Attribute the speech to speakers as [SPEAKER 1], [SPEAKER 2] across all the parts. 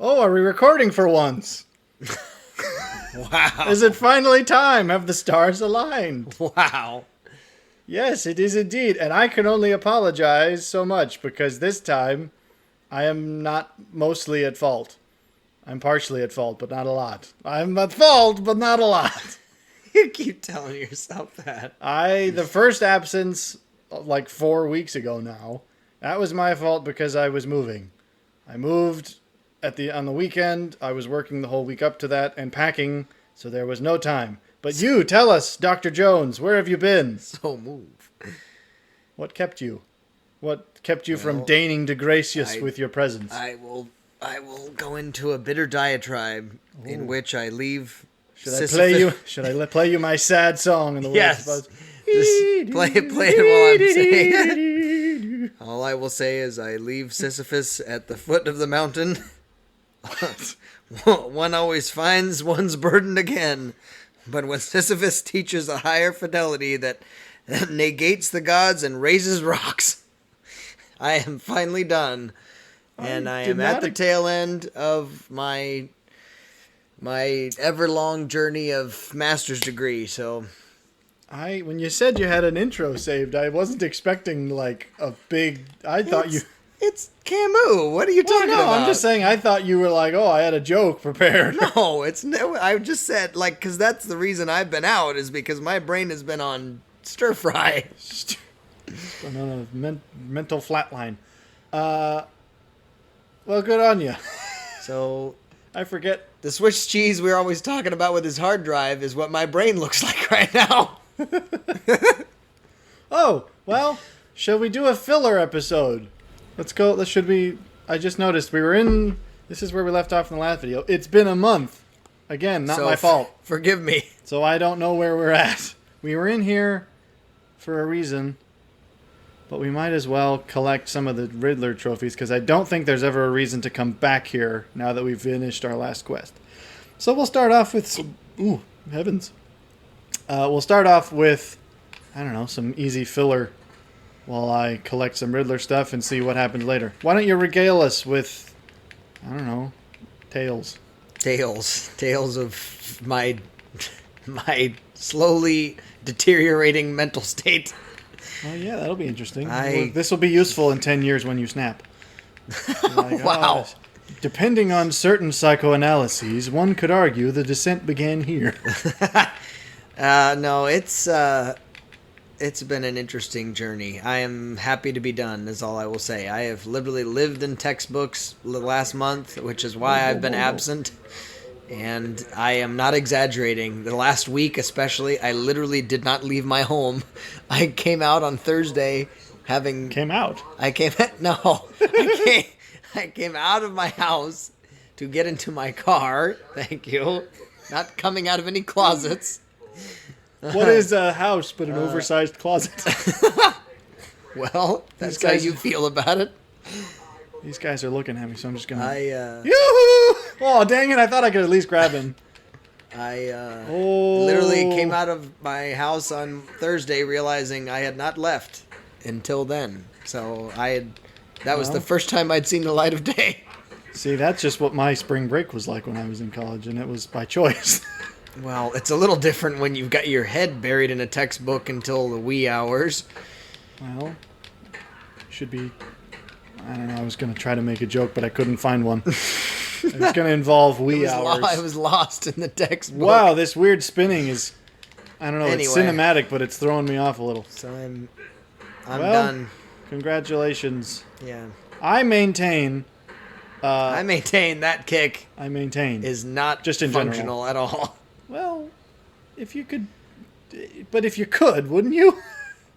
[SPEAKER 1] Oh, are we recording for once?
[SPEAKER 2] Wow.
[SPEAKER 1] Is it finally time? Have the stars aligned?
[SPEAKER 2] Wow.
[SPEAKER 1] Yes, it is indeed. And I can only apologize so much because this time I am not mostly at fault. I'm partially at fault, but not a lot. I'm at fault, but not a lot.
[SPEAKER 2] You keep telling yourself that.
[SPEAKER 1] The first absence, like 4 weeks ago now, that was my fault because I was moving. I moved on the weekend. I was working the whole week up to that and packing, so there was no time. But you, tell us, Dr. Jones, where have you been?
[SPEAKER 2] So move.
[SPEAKER 1] What kept you? What kept you from deigning to grace us with your presence?
[SPEAKER 2] I will go into a bitter diatribe in which I leave.
[SPEAKER 1] Should I play you my sad song in the
[SPEAKER 2] Yes.
[SPEAKER 1] words?
[SPEAKER 2] Just play it while I'm saying it. All I will say is I leave Sisyphus at the foot of the mountain. One always finds one's burden again. But when Sisyphus teaches a higher fidelity that negates the gods and raises rocks, I am finally done. And I am at the tail end of my ever-long journey of master's degree, so...
[SPEAKER 1] When you said you had an intro saved, I wasn't expecting, like, a big...
[SPEAKER 2] It's Camus. What are you talking about?
[SPEAKER 1] I'm just saying I thought you were like, I had a joke prepared.
[SPEAKER 2] No, I just said, like, because that's the reason I've been out, is because my brain has been on stir-fry.
[SPEAKER 1] On a mental flatline. Well, good on you.
[SPEAKER 2] So...
[SPEAKER 1] I forget.
[SPEAKER 2] The Swiss cheese we're always talking about with his hard drive is what my brain looks like right now.
[SPEAKER 1] Oh, well, shall we do a filler episode? Let's go. I just noticed this is where we left off in the last video. It's been a month. Again, not my fault.
[SPEAKER 2] Forgive me.
[SPEAKER 1] So I don't know where we're at. We were in here for a reason, but we might as well collect some of the Riddler trophies because I don't think there's ever a reason to come back here now that we've finished our last quest. So we'll start off with some... Ooh, heavens. We'll start off with, I don't know, some easy filler while I collect some Riddler stuff and see what happens later. Why don't you regale us with, I don't know, tales.
[SPEAKER 2] Tales of my slowly deteriorating mental state.
[SPEAKER 1] Oh, yeah, that'll be interesting. This will be useful in 10 years when you snap. Like,
[SPEAKER 2] wow.
[SPEAKER 1] Depending on certain psychoanalyses, one could argue the descent began here.
[SPEAKER 2] No, it's been an interesting journey. I am happy to be done, is all I will say. I have literally lived in textbooks the last month, which is why I've been absent. And I am not exaggerating. The last week especially, I literally did not leave my home. I came out on Thursday
[SPEAKER 1] Came out?
[SPEAKER 2] I came out of my house to get into my car. Thank you. Not coming out of any closets.
[SPEAKER 1] What is a house but an oversized closet?
[SPEAKER 2] Well, that's how you feel about it.
[SPEAKER 1] These guys are looking at me, so I'm just gonna...
[SPEAKER 2] Yoo-hoo!
[SPEAKER 1] Oh, dang it, I thought I could at least grab him.
[SPEAKER 2] Literally came out of my house on Thursday realizing I had not left until then. So that was the first time I'd seen the light of day.
[SPEAKER 1] See, that's just what my spring break was like when I was in college, and it was by choice.
[SPEAKER 2] Well, it's a little different when you've got your head buried in a textbook until the wee hours.
[SPEAKER 1] Well, should be... I don't know, I was going to try to make a joke, but I couldn't find one. It was going to involve wee hours.
[SPEAKER 2] I was lost in the textbook.
[SPEAKER 1] Wow, this weird spinning is... I don't know, It's cinematic, but it's throwing me off a little.
[SPEAKER 2] So I'm done.
[SPEAKER 1] Congratulations.
[SPEAKER 2] Yeah.
[SPEAKER 1] I maintain...
[SPEAKER 2] that kick is not
[SPEAKER 1] just in
[SPEAKER 2] functional at all.
[SPEAKER 1] Well, if you could... But if you could, wouldn't you?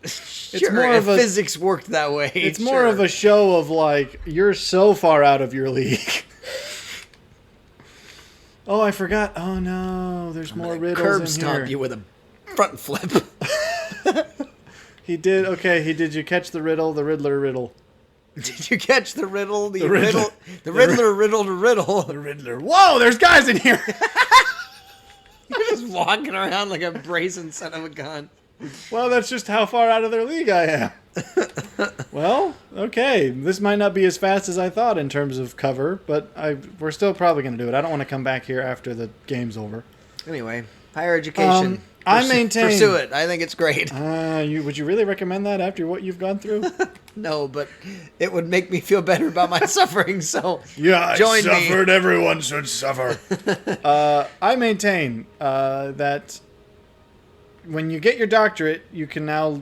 [SPEAKER 2] Sure, if physics worked that way.
[SPEAKER 1] It's more of a show of, like, you're so far out of your league. Oh, I forgot. Oh, no. There's more riddles in here.
[SPEAKER 2] Curb stomp you with a front flip.
[SPEAKER 1] He did. Okay, did you catch the riddle? The Riddler riddle.
[SPEAKER 2] Did you catch the riddle? The riddle. The Riddler riddle to riddle.
[SPEAKER 1] The Riddler. Whoa, there's guys in here.
[SPEAKER 2] You're just walking around like a brazen son of a gun.
[SPEAKER 1] Well, that's just how far out of their league I am. Well, okay. This might not be as fast as I thought in terms of cover, but we're still probably going to do it. I don't want to come back here after the game's over.
[SPEAKER 2] Anyway, higher education.
[SPEAKER 1] I maintain...
[SPEAKER 2] Pursue it. I think it's great.
[SPEAKER 1] Would you really recommend that after what you've gone through?
[SPEAKER 2] No, but it would make me feel better about my suffering, so
[SPEAKER 1] yeah,
[SPEAKER 2] join
[SPEAKER 1] I suffered.
[SPEAKER 2] me.
[SPEAKER 1] Everyone should suffer. I maintain that when you get your doctorate, you can now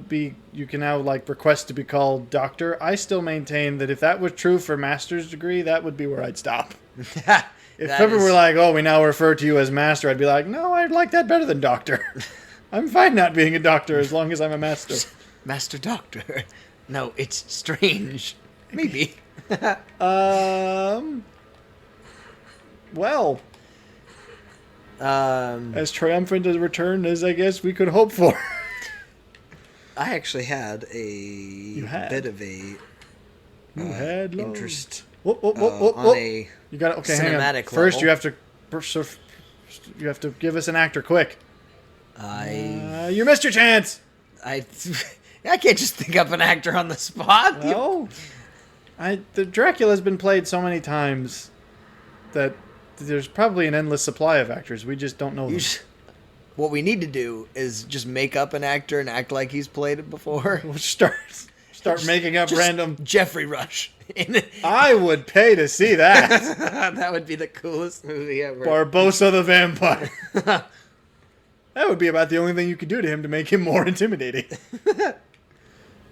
[SPEAKER 1] like request to be called doctor. I still maintain that if that was true for master's degree, that would be where I'd stop. If ever were like, oh, we now refer to you as master, I'd be like, no, I'd like that better than doctor. I'm fine not being a doctor as long as I'm a master.
[SPEAKER 2] Master doctor. No, it's strange. Maybe.
[SPEAKER 1] Well, as triumphant a return as I guess we could hope for.
[SPEAKER 2] I actually had a bit of a interest on a
[SPEAKER 1] you got okay.
[SPEAKER 2] cinematic
[SPEAKER 1] Hang on.
[SPEAKER 2] level.
[SPEAKER 1] First, you have to give us an actor quick. You missed your chance.
[SPEAKER 2] I can't just think up an actor on the spot.
[SPEAKER 1] Well, the Dracula's been played so many times that there's probably an endless supply of actors. We just don't know them.
[SPEAKER 2] What we need to do is just make up an actor and act like he's played it before.
[SPEAKER 1] We'll start making up random...
[SPEAKER 2] Jeffrey Rush.
[SPEAKER 1] I would pay to see that.
[SPEAKER 2] That would be the coolest movie ever.
[SPEAKER 1] Barbossa the Vampire. That would be about the only thing you could do to him to make him more intimidating.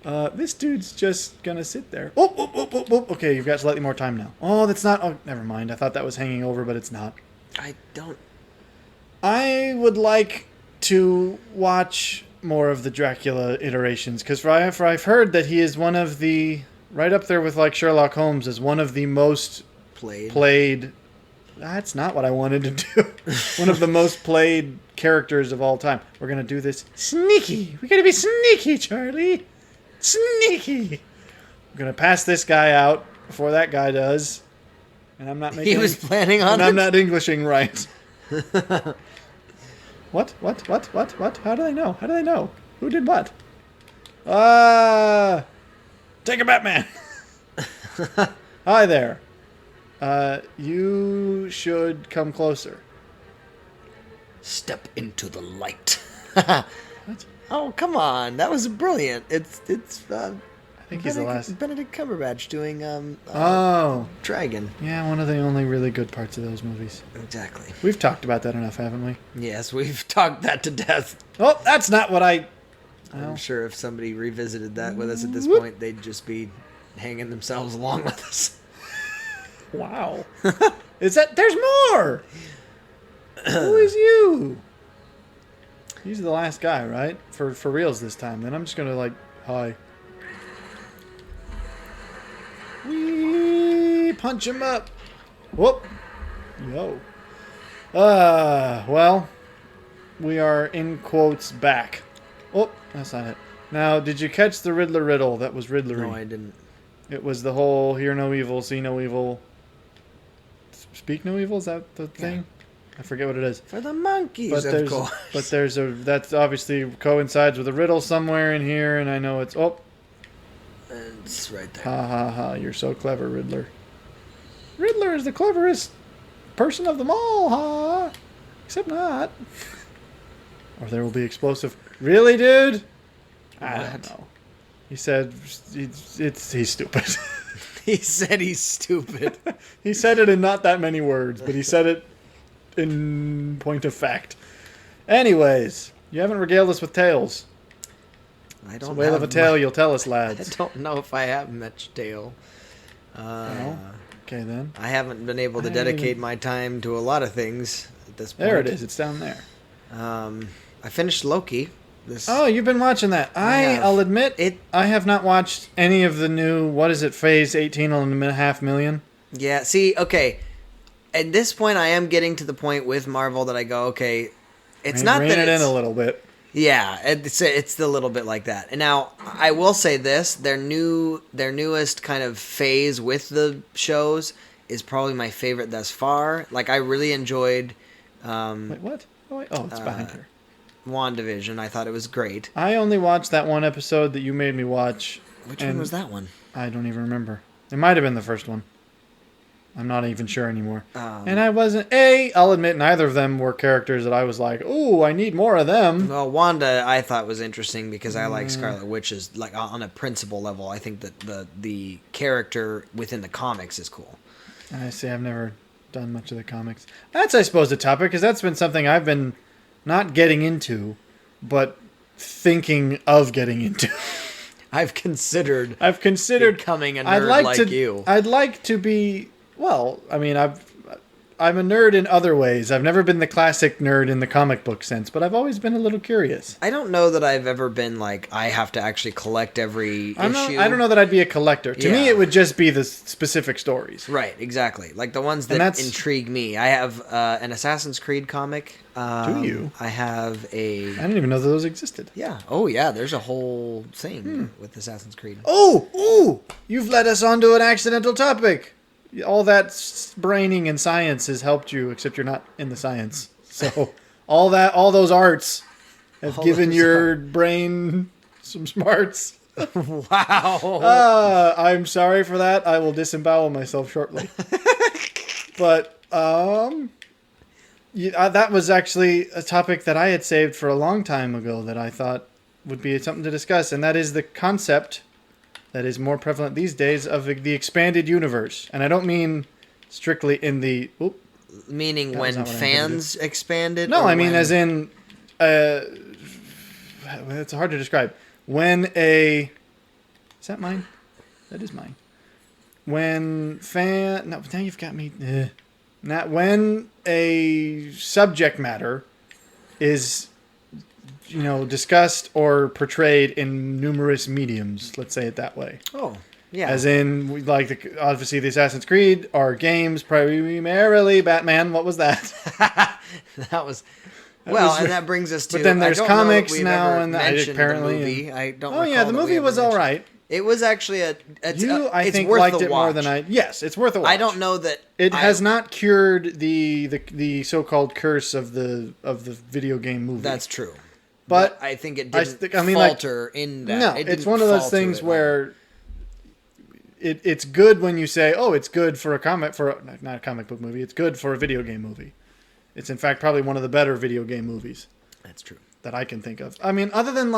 [SPEAKER 1] This dude's just gonna sit there. Okay, you've got slightly more time now. Oh, that's not... Oh, never mind. I thought that was hanging over, but it's not. I would like to watch more of the Dracula iterations, because I've heard that he is one of the... Right up there with, like, Sherlock Holmes as one of the most played... That's not what I wanted to do. One of the most played characters of all time. We're going to do this sneaky. We got to be sneaky, Charlie. Sneaky. We're going to pass this guy out before that guy does. And I'm not making...
[SPEAKER 2] He was planning on
[SPEAKER 1] and
[SPEAKER 2] it?
[SPEAKER 1] I'm not Englishing right. What? How do they know? How do they know? Who did what? Take a Batman. Hi there. You should come closer.
[SPEAKER 2] Step into the light.
[SPEAKER 1] What?
[SPEAKER 2] Oh, come on. That was brilliant. It's
[SPEAKER 1] I think he's the last.
[SPEAKER 2] Benedict Cumberbatch doing Dragon.
[SPEAKER 1] Yeah, one of the only really good parts of those movies.
[SPEAKER 2] Exactly.
[SPEAKER 1] We've talked about that enough, haven't we?
[SPEAKER 2] Yes, we've talked that to death.
[SPEAKER 1] Oh, that's not what I...
[SPEAKER 2] I'm sure if somebody revisited that with us at this point, they'd just be hanging themselves along with us.
[SPEAKER 1] Wow. Is that... There's more! Who is you? He's the last guy, right? For reals this time. Then I'm just gonna, like, hi. Wee! Punch him up! Whoop! Yo. Well, we are, in quotes, back. Oh, that's not it. Now, did you catch the Riddler riddle that was Riddlery?
[SPEAKER 2] No, I didn't.
[SPEAKER 1] It was the whole hear no evil, see no evil, speak no evil? Is that the thing? I forget what it is.
[SPEAKER 2] For the monkeys, of course.
[SPEAKER 1] But there's that obviously coincides with a riddle somewhere in here, and I know it's... Oh!
[SPEAKER 2] It's right there.
[SPEAKER 1] Ha ha ha, you're so clever, Riddler. Riddler is the cleverest person of them all, ha! Except not. Or there will be explosive... Really, dude? I don't know. He said he's stupid.
[SPEAKER 2] He said he's stupid.
[SPEAKER 1] He said it in not that many words, but he said it in point of fact. Anyways, you haven't regaled us with tales.
[SPEAKER 2] I don't
[SPEAKER 1] it's a whale of a tale you'll tell us, lads.
[SPEAKER 2] I don't know if I have much tale.
[SPEAKER 1] No? Okay, then.
[SPEAKER 2] I haven't been able to dedicate my time to a lot of things at this point.
[SPEAKER 1] There it is. It's down there.
[SPEAKER 2] I finished Loki.
[SPEAKER 1] Oh, you've been watching that. I'll admit, I have not watched any of the new, what is it, phase 18.5 million?
[SPEAKER 2] Yeah, see, okay. At this point, I am getting to the point with Marvel that I go, okay, it's not that
[SPEAKER 1] it's... in a little bit.
[SPEAKER 2] Yeah, it's a little bit like that. And now, I will say this, their newest kind of phase with the shows is probably my favorite thus far. Like, I really enjoyed...
[SPEAKER 1] Wait, what? Oh, it's behind her.
[SPEAKER 2] WandaVision. I thought it was great.
[SPEAKER 1] I only watched that one episode that you made me watch
[SPEAKER 2] Which one was that one?
[SPEAKER 1] I don't even remember. It might have been the first one. I'm not even sure anymore.
[SPEAKER 2] Um,
[SPEAKER 1] And I wasn't... I'll admit neither of them were characters that I was like, ooh, I need more of them.
[SPEAKER 2] Well, Wanda I thought was interesting because I like Scarlet Witch's, like, on a principle level. I think that the character within the comics is cool.
[SPEAKER 1] I see, I've never done much of the comics. That's, I suppose, a topic, because that's been something I've been not getting into, but thinking of getting into.
[SPEAKER 2] I've considered becoming a nerd you.
[SPEAKER 1] I'd like to be... Well, I mean, I'm a nerd in other ways. I've never been the classic nerd in the comic book sense, but I've always been a little curious.
[SPEAKER 2] I don't know that I've ever been like, I have to actually collect every issue.
[SPEAKER 1] I don't know that I'd be a collector. To me, it would just be the specific stories.
[SPEAKER 2] Right, exactly. Like the ones that intrigue me. I have an Assassin's Creed comic.
[SPEAKER 1] Do you?
[SPEAKER 2] I have a...
[SPEAKER 1] I didn't even know that those existed.
[SPEAKER 2] Yeah. Oh, yeah. There's a whole thing with Assassin's Creed.
[SPEAKER 1] Oh! You've led us onto an accidental topic. All that braining and science has helped you, except you're not in the science. So all those arts have given your brain some smarts.
[SPEAKER 2] Wow.
[SPEAKER 1] I'm sorry for that. I will disembowel myself shortly. But that was actually a topic that I had saved for a long time ago that I thought would be something to discuss, and that is the concept that is more prevalent these days of the expanded universe. And I don't mean strictly in the...
[SPEAKER 2] Meaning when fans expanded?
[SPEAKER 1] No, I mean as in... it's hard to describe. When a... Is that mine? That is mine. When fan... No, now you've got me... Not when a subject matter is... discussed or portrayed in numerous mediums. Let's say it that way.
[SPEAKER 2] Oh, yeah.
[SPEAKER 1] As in, obviously the Assassin's Creed are games, primarily Batman. What was that?
[SPEAKER 2] That was... Well, and that brings us to...
[SPEAKER 1] But then there's comics now, and
[SPEAKER 2] apparently... The movie. I don't recall
[SPEAKER 1] the movie was all right.
[SPEAKER 2] It was actually
[SPEAKER 1] I
[SPEAKER 2] it's
[SPEAKER 1] think
[SPEAKER 2] worth
[SPEAKER 1] liked
[SPEAKER 2] the
[SPEAKER 1] it
[SPEAKER 2] watch.
[SPEAKER 1] more than I... Yes, it's worth a watch.
[SPEAKER 2] I don't know that...
[SPEAKER 1] It has not cured the so-called curse of the video game movie.
[SPEAKER 2] That's true.
[SPEAKER 1] But
[SPEAKER 2] I think it didn't falter in that.
[SPEAKER 1] No, it's one of those things where it's good when you say, oh, it's good for not a comic book movie, it's good for a video game movie. It's in fact probably one of the better video game movies.
[SPEAKER 2] That's true.
[SPEAKER 1] That I can think of. I mean, other than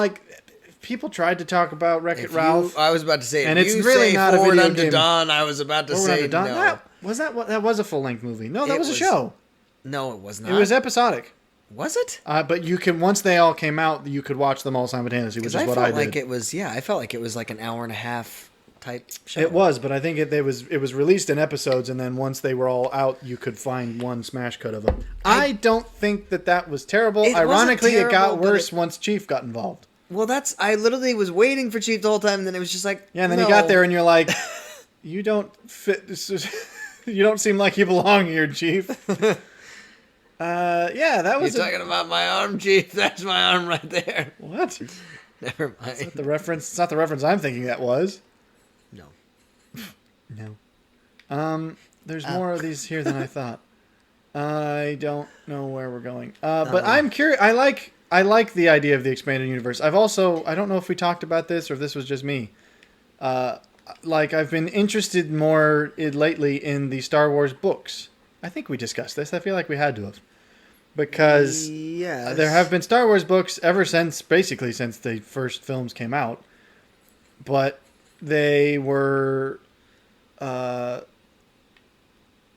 [SPEAKER 1] people tried to talk about Wreck-It Ralph.
[SPEAKER 2] I was about to say,
[SPEAKER 1] and it's really not a video game.
[SPEAKER 2] Dawn, I was about to say no.
[SPEAKER 1] That was a full-length movie. No, that was a show.
[SPEAKER 2] No, it was not.
[SPEAKER 1] It was episodic.
[SPEAKER 2] Was it?
[SPEAKER 1] But you can, once they all came out, you could watch them all simultaneously, which is what I did.
[SPEAKER 2] I felt like it was like an hour and a half type show.
[SPEAKER 1] It was, but I think it was released in episodes, and then once they were all out, you could find one smash cut of them. I don't think that was terrible. Ironically, it got worse once Chief got involved.
[SPEAKER 2] Well, I literally was waiting for Chief the whole time, and then it was just like,
[SPEAKER 1] yeah, and then you got there, and you're like, you don't fit. You don't seem like you belong here, Chief. That was...
[SPEAKER 2] You're talking about my arm, Chief? That's my arm right there.
[SPEAKER 1] What?
[SPEAKER 2] Never mind.
[SPEAKER 1] It's not the reference I'm thinking that was.
[SPEAKER 2] No.
[SPEAKER 1] No. There's more of these here than I thought. I don't know where we're going. But I'm curious. I like the idea of the expanded universe. I don't know if we talked about this or if this was just me. I've been interested more lately in the Star Wars books. I think we discussed this. I feel like we had to have. Because there have been Star Wars books ever since the first films came out. But they were...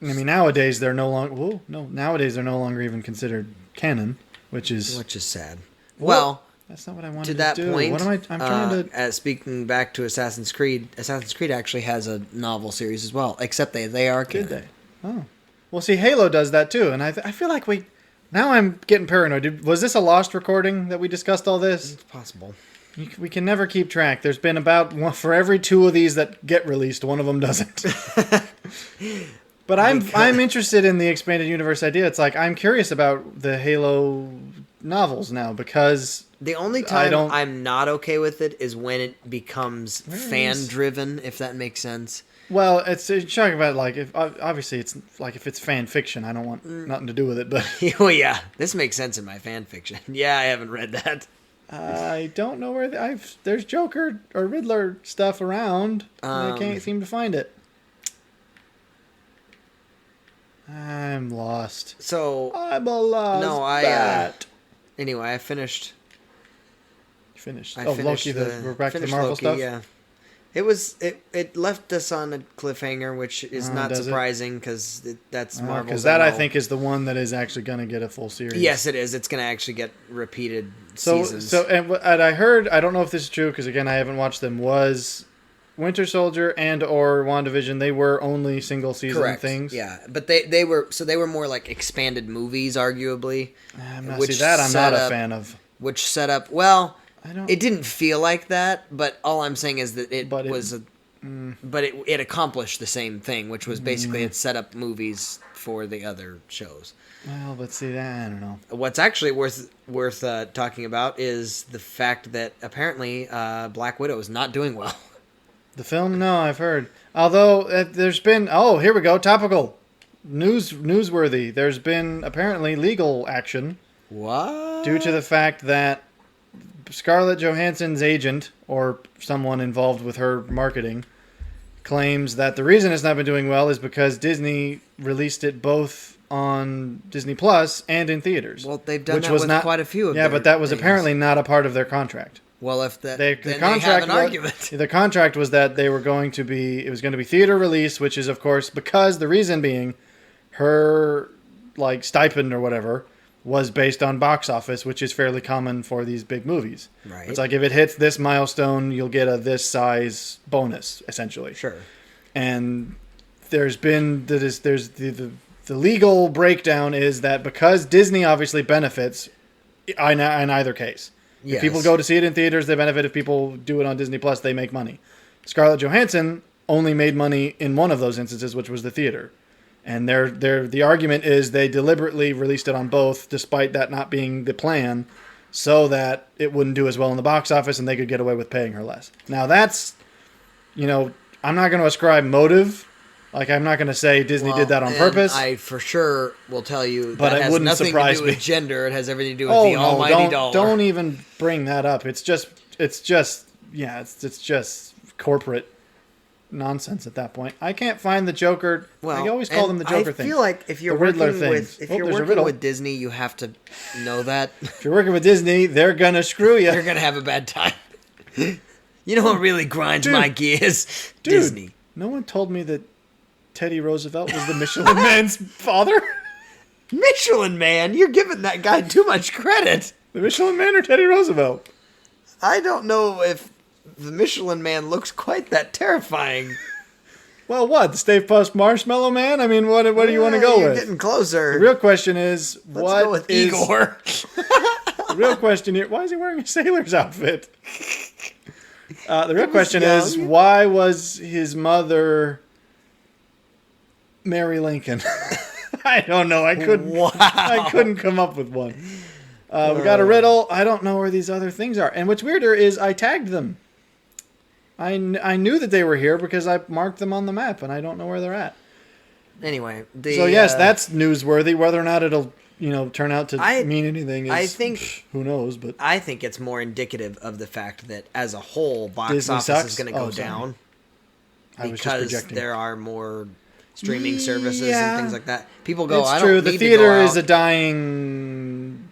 [SPEAKER 1] nowadays they're no longer... nowadays they're no longer even considered canon, which is
[SPEAKER 2] sad. Well...
[SPEAKER 1] That's not what I wanted
[SPEAKER 2] to that
[SPEAKER 1] do.
[SPEAKER 2] point,
[SPEAKER 1] What am I'm trying to...
[SPEAKER 2] speaking back to Assassin's Creed actually has a novel series as well, except they are canon.
[SPEAKER 1] Did they? Oh. Well, see, Halo does that too, and I feel like now I'm getting paranoid. Was this a lost recording that we discussed all this?
[SPEAKER 2] It's possible.
[SPEAKER 1] We can never keep track. There's been about one for every two of these that get released, one of them doesn't. But I'm interested in the expanded universe idea. It's like I'm curious about the Halo novels now because
[SPEAKER 2] the only time I'm not okay with it is when it becomes fan-driven, if that makes sense.
[SPEAKER 1] Well, it's talking about obviously it's like if it's fan fiction, I don't want nothing to do with it. But
[SPEAKER 2] well, yeah, this makes sense in my fan fiction. Yeah, I haven't read that.
[SPEAKER 1] I don't know where there's Joker or Riddler stuff around. And I can't seem to find it. I'm lost.
[SPEAKER 2] So
[SPEAKER 1] I'm a lost
[SPEAKER 2] no,
[SPEAKER 1] bat.
[SPEAKER 2] Anyway, I finished.
[SPEAKER 1] You finished.
[SPEAKER 2] I
[SPEAKER 1] Loki. We're back to the Marvel
[SPEAKER 2] Loki,
[SPEAKER 1] stuff.
[SPEAKER 2] Yeah, it left us on a cliffhanger, which is not surprising because that's Marvel.
[SPEAKER 1] Because that I think is the one that is actually going to get a full series.
[SPEAKER 2] Yes, it is. It's going to actually get repeated seasons.
[SPEAKER 1] And I heard, I don't know if this is true because again I haven't watched them. Was Winter Soldier and or WandaVision, they were only single season things.
[SPEAKER 2] Yeah, but they were more like expanded movies, arguably.
[SPEAKER 1] I'm not a fan of.
[SPEAKER 2] Which set up it didn't feel like that, but all I'm saying is that it accomplished the same thing, which was basically it set up movies for the other shows.
[SPEAKER 1] Well, but see that I don't know.
[SPEAKER 2] What's actually worth talking about is the fact that apparently Black Widow is not doing well.
[SPEAKER 1] The film? No, I've heard. Although there's been here we go, topical, newsworthy. There's been apparently legal action.
[SPEAKER 2] What?
[SPEAKER 1] Due to the fact that Scarlett Johansson's agent or someone involved with her marketing claims that the reason it's not been doing well is because Disney released it both on Disney Plus and in theaters.
[SPEAKER 2] Well, they've done that with quite a few of them.
[SPEAKER 1] Yeah, but that was apparently not a part of their contract.
[SPEAKER 2] Well, if that,
[SPEAKER 1] the
[SPEAKER 2] then
[SPEAKER 1] contract
[SPEAKER 2] they have an argument.
[SPEAKER 1] The contract was that it was going to be theater release, which is of course because the reason being her stipend or whatever was based on box office, which is fairly common for these big movies.
[SPEAKER 2] Right.
[SPEAKER 1] It's like if it hits this milestone, you'll get a this size bonus, essentially.
[SPEAKER 2] Sure.
[SPEAKER 1] And there's been the legal breakdown is that because Disney obviously benefits in either case.
[SPEAKER 2] Yes.
[SPEAKER 1] If people go to see it in theaters, they benefit. If people do it on Disney Plus, they make money. Scarlett Johansson only made money in one of those instances, which was the theater. And the argument is they deliberately released it on both, despite that not being the plan, so that it wouldn't do as well in the box office and they could get away with paying her less. Now that's, I'm not going to ascribe motive. I'm not going to say Disney did that on purpose.
[SPEAKER 2] I for sure will tell you
[SPEAKER 1] but
[SPEAKER 2] that
[SPEAKER 1] it
[SPEAKER 2] has
[SPEAKER 1] wouldn't
[SPEAKER 2] nothing
[SPEAKER 1] surprise
[SPEAKER 2] to do
[SPEAKER 1] me.
[SPEAKER 2] with gender. It has everything to do with the almighty dollar.
[SPEAKER 1] Don't even bring that up. It's just corporate nonsense at that point. I can't find the Joker. I always call them the Joker thing.
[SPEAKER 2] I feel like if you're working with Disney, you have to know that.
[SPEAKER 1] If you're working with Disney, they're gonna screw you.
[SPEAKER 2] You're gonna have a bad time. You know what really grinds my gears? Disney.
[SPEAKER 1] No one told me that Teddy Roosevelt was the Michelin Man's father.
[SPEAKER 2] Michelin Man? You're giving that guy too much credit.
[SPEAKER 1] The Michelin Man or Teddy Roosevelt?
[SPEAKER 2] I don't know if the Michelin Man looks quite that terrifying.
[SPEAKER 1] Well, what? The Stay Puft Marshmallow Man? I mean, what do you want to go with?
[SPEAKER 2] You're getting closer.
[SPEAKER 1] The real question is,
[SPEAKER 2] Let's go with Igor.
[SPEAKER 1] The real question here, why is he wearing a sailor's outfit? The real question is, why was his mother Mary Lincoln? I don't know. I couldn't come up with one. We got a riddle. I don't know where these other things are. And what's weirder is I tagged them. I knew that they were here because I marked them on the map, and I don't know where they're at.
[SPEAKER 2] Anyway,
[SPEAKER 1] so yes, that's newsworthy. Whether or not it'll turn out to mean anything is,
[SPEAKER 2] I think,
[SPEAKER 1] who knows. But
[SPEAKER 2] I think it's more indicative of the fact that as a whole, box
[SPEAKER 1] Disney
[SPEAKER 2] office
[SPEAKER 1] sucks?
[SPEAKER 2] is going to go down
[SPEAKER 1] because
[SPEAKER 2] there are more streaming services and things like that. People go,
[SPEAKER 1] it's true. The theater is a dying.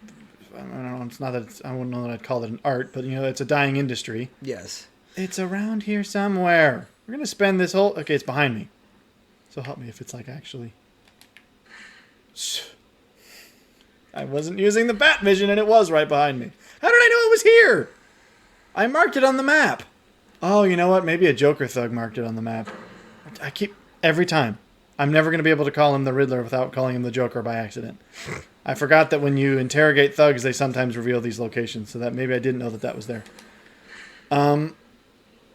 [SPEAKER 1] I don't know. It's not that I wouldn't know that I'd call it an art, but it's a dying industry.
[SPEAKER 2] Yes,
[SPEAKER 1] it's around here somewhere. We're gonna spend this whole. Okay, it's behind me. So help me if it's actually. I wasn't using the bat vision, and it was right behind me. How did I know it was here? I marked it on the map. Oh, you know what? Maybe a Joker thug marked it on the map. I keep every time. I'm never going to be able to call him the Riddler without calling him the Joker by accident. I forgot that when you interrogate thugs, they sometimes reveal these locations, so that maybe I didn't know that was there.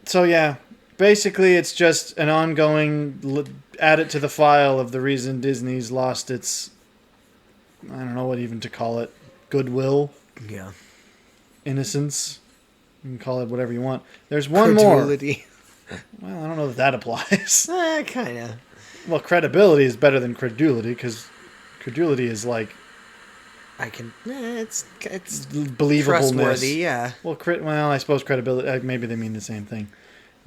[SPEAKER 1] So yeah, basically it's just an ongoing add it to the file of the reason Disney's lost its, I don't know what even to call it, goodwill, innocence. You can call it whatever you want. There's one
[SPEAKER 2] Credulity.
[SPEAKER 1] More. Well, I don't know that applies.
[SPEAKER 2] Kind of.
[SPEAKER 1] Well, credibility is better than credulity because credulity is
[SPEAKER 2] I can. It's
[SPEAKER 1] believableness.
[SPEAKER 2] trustworthy. Yeah.
[SPEAKER 1] Well, I suppose credibility. Maybe they mean the same thing.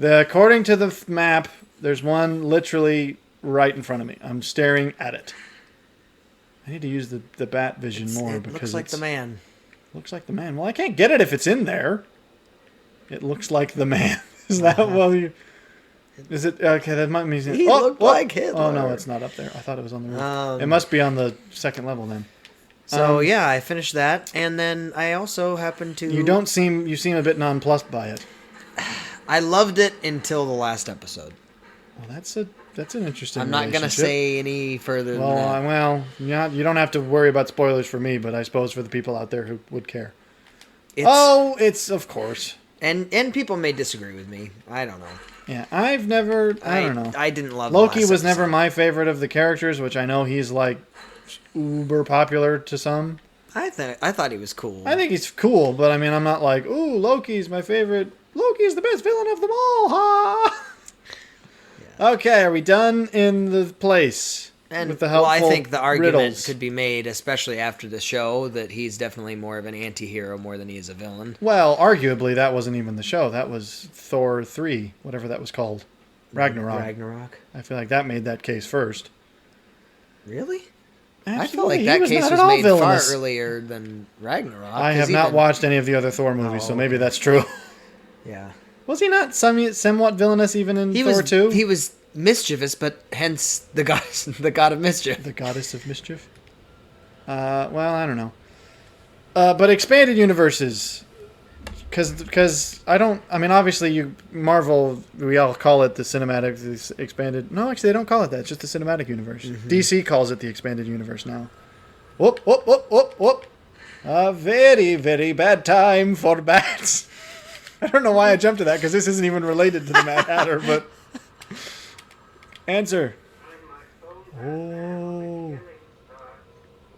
[SPEAKER 1] According to the map, there's one literally right in front of me. I'm staring at it. I need to use the bat vision more
[SPEAKER 2] It
[SPEAKER 1] because
[SPEAKER 2] looks like the man.
[SPEAKER 1] Looks like the man. Well, I can't get it if it's in there. It looks like the man. Is that Is it okay? That might mean
[SPEAKER 2] He looked like Hitler.
[SPEAKER 1] Oh no, it's not up there. I thought it was on the roof. It must be on the second level then.
[SPEAKER 2] So yeah, I finished that, and then I also happened to.
[SPEAKER 1] You seem a bit nonplussed by it.
[SPEAKER 2] I loved it until the last episode.
[SPEAKER 1] Well, that's an interesting.
[SPEAKER 2] I'm not gonna say any further than that.
[SPEAKER 1] Well, yeah, you don't have to worry about spoilers for me, but I suppose for the people out there who would care. It's of course.
[SPEAKER 2] And people may disagree with me. I don't know.
[SPEAKER 1] Yeah, I don't know.
[SPEAKER 2] I didn't love
[SPEAKER 1] Loki was never my favorite of the characters, which I know he's like uber popular to some.
[SPEAKER 2] I thought he was cool.
[SPEAKER 1] I think he's cool, but I mean, I'm not like, ooh, Loki's my favorite. Loki's the best villain of them all, ha! Yeah. Okay, are we done in the place?
[SPEAKER 2] And
[SPEAKER 1] with the helpful
[SPEAKER 2] I think the argument
[SPEAKER 1] riddles?
[SPEAKER 2] could be made, especially after the show, that he's definitely more of an anti-hero more than he is a villain.
[SPEAKER 1] Well, arguably, that wasn't even the show. That was Thor 3, whatever that was called. Ragnarok. I feel like that made that case first.
[SPEAKER 2] Really?
[SPEAKER 1] Absolutely.
[SPEAKER 2] I feel like that case was made far earlier than Ragnarok.
[SPEAKER 1] I have not watched any of the other Thor movies, so maybe that's true.
[SPEAKER 2] Yeah.
[SPEAKER 1] Was he not somewhat villainous even in Thor 2?
[SPEAKER 2] He was mischievous, but hence the god of mischief.
[SPEAKER 1] The goddess of mischief? Well, I don't know. But expanded universes. Because obviously Marvel, we all call it the cinematic, the expanded. No, actually, they don't call it that. It's just the cinematic universe. Mm-hmm. DC calls it the expanded universe now. Whoop, whoop, whoop, whoop, whoop. A very, very bad time for bats. I don't know why I jumped to that, because this isn't even related to the Mad Hatter, but... Answer. Oh.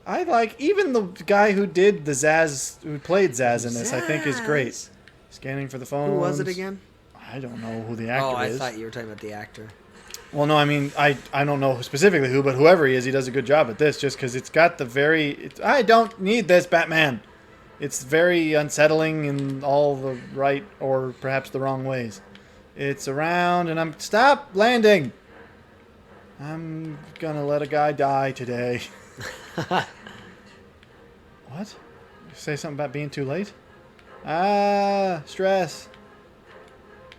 [SPEAKER 1] I like, even the guy who did the Zaz, who played Zaz in this, I think is great. Scanning for the phones.
[SPEAKER 2] Who was it again?
[SPEAKER 1] I don't know who the actor is.
[SPEAKER 2] I thought you were talking about the actor.
[SPEAKER 1] Well, no, I mean, I don't know specifically who, but whoever he is, he does a good job at this, just because it's got the I don't need this, Batman. It's very unsettling in all the right or perhaps the wrong ways. It's around, and stop landing! I'm gonna let a guy die today. What? You say something about being too late? Stress.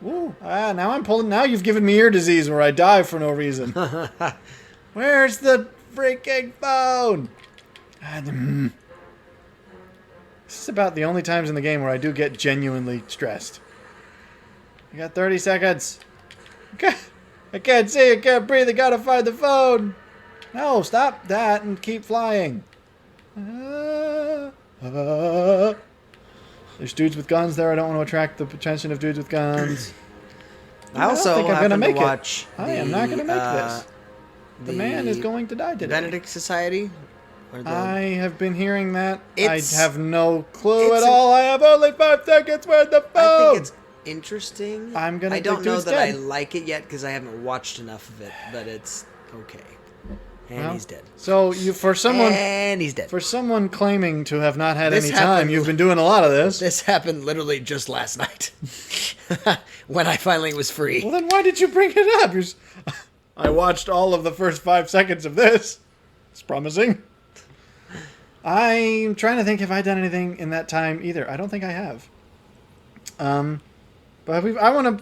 [SPEAKER 1] Woo. Now you've given me ear disease where I die for no reason. Where's the freaking phone? This is about the only times in the game where I do get genuinely stressed. I got 30 seconds. Okay. I can't see, I can't breathe, I gotta find the phone. No, stop that and keep flying. There's dudes with guns there. I don't want to attract the attention of dudes with guns.
[SPEAKER 2] I also
[SPEAKER 1] think I'm gonna make
[SPEAKER 2] it.
[SPEAKER 1] I am not going to make this. The man is going to die today.
[SPEAKER 2] Benedict Society?
[SPEAKER 1] I have been hearing that. I have no clue at all. I have only 5 seconds. Where's the phone?
[SPEAKER 2] I think it's interesting.
[SPEAKER 1] I
[SPEAKER 2] don't know that I like it yet because I haven't watched enough of it, but it's okay. And he's dead.
[SPEAKER 1] So
[SPEAKER 2] and he's dead.
[SPEAKER 1] For someone claiming to have not had any time, you've been doing a lot of this.
[SPEAKER 2] This happened literally just last night, when I finally was free.
[SPEAKER 1] Well, then why did you bring it up? I watched all of the first 5 seconds of this. It's promising. I'm trying to think if I've done anything in that time either. I don't think I have. But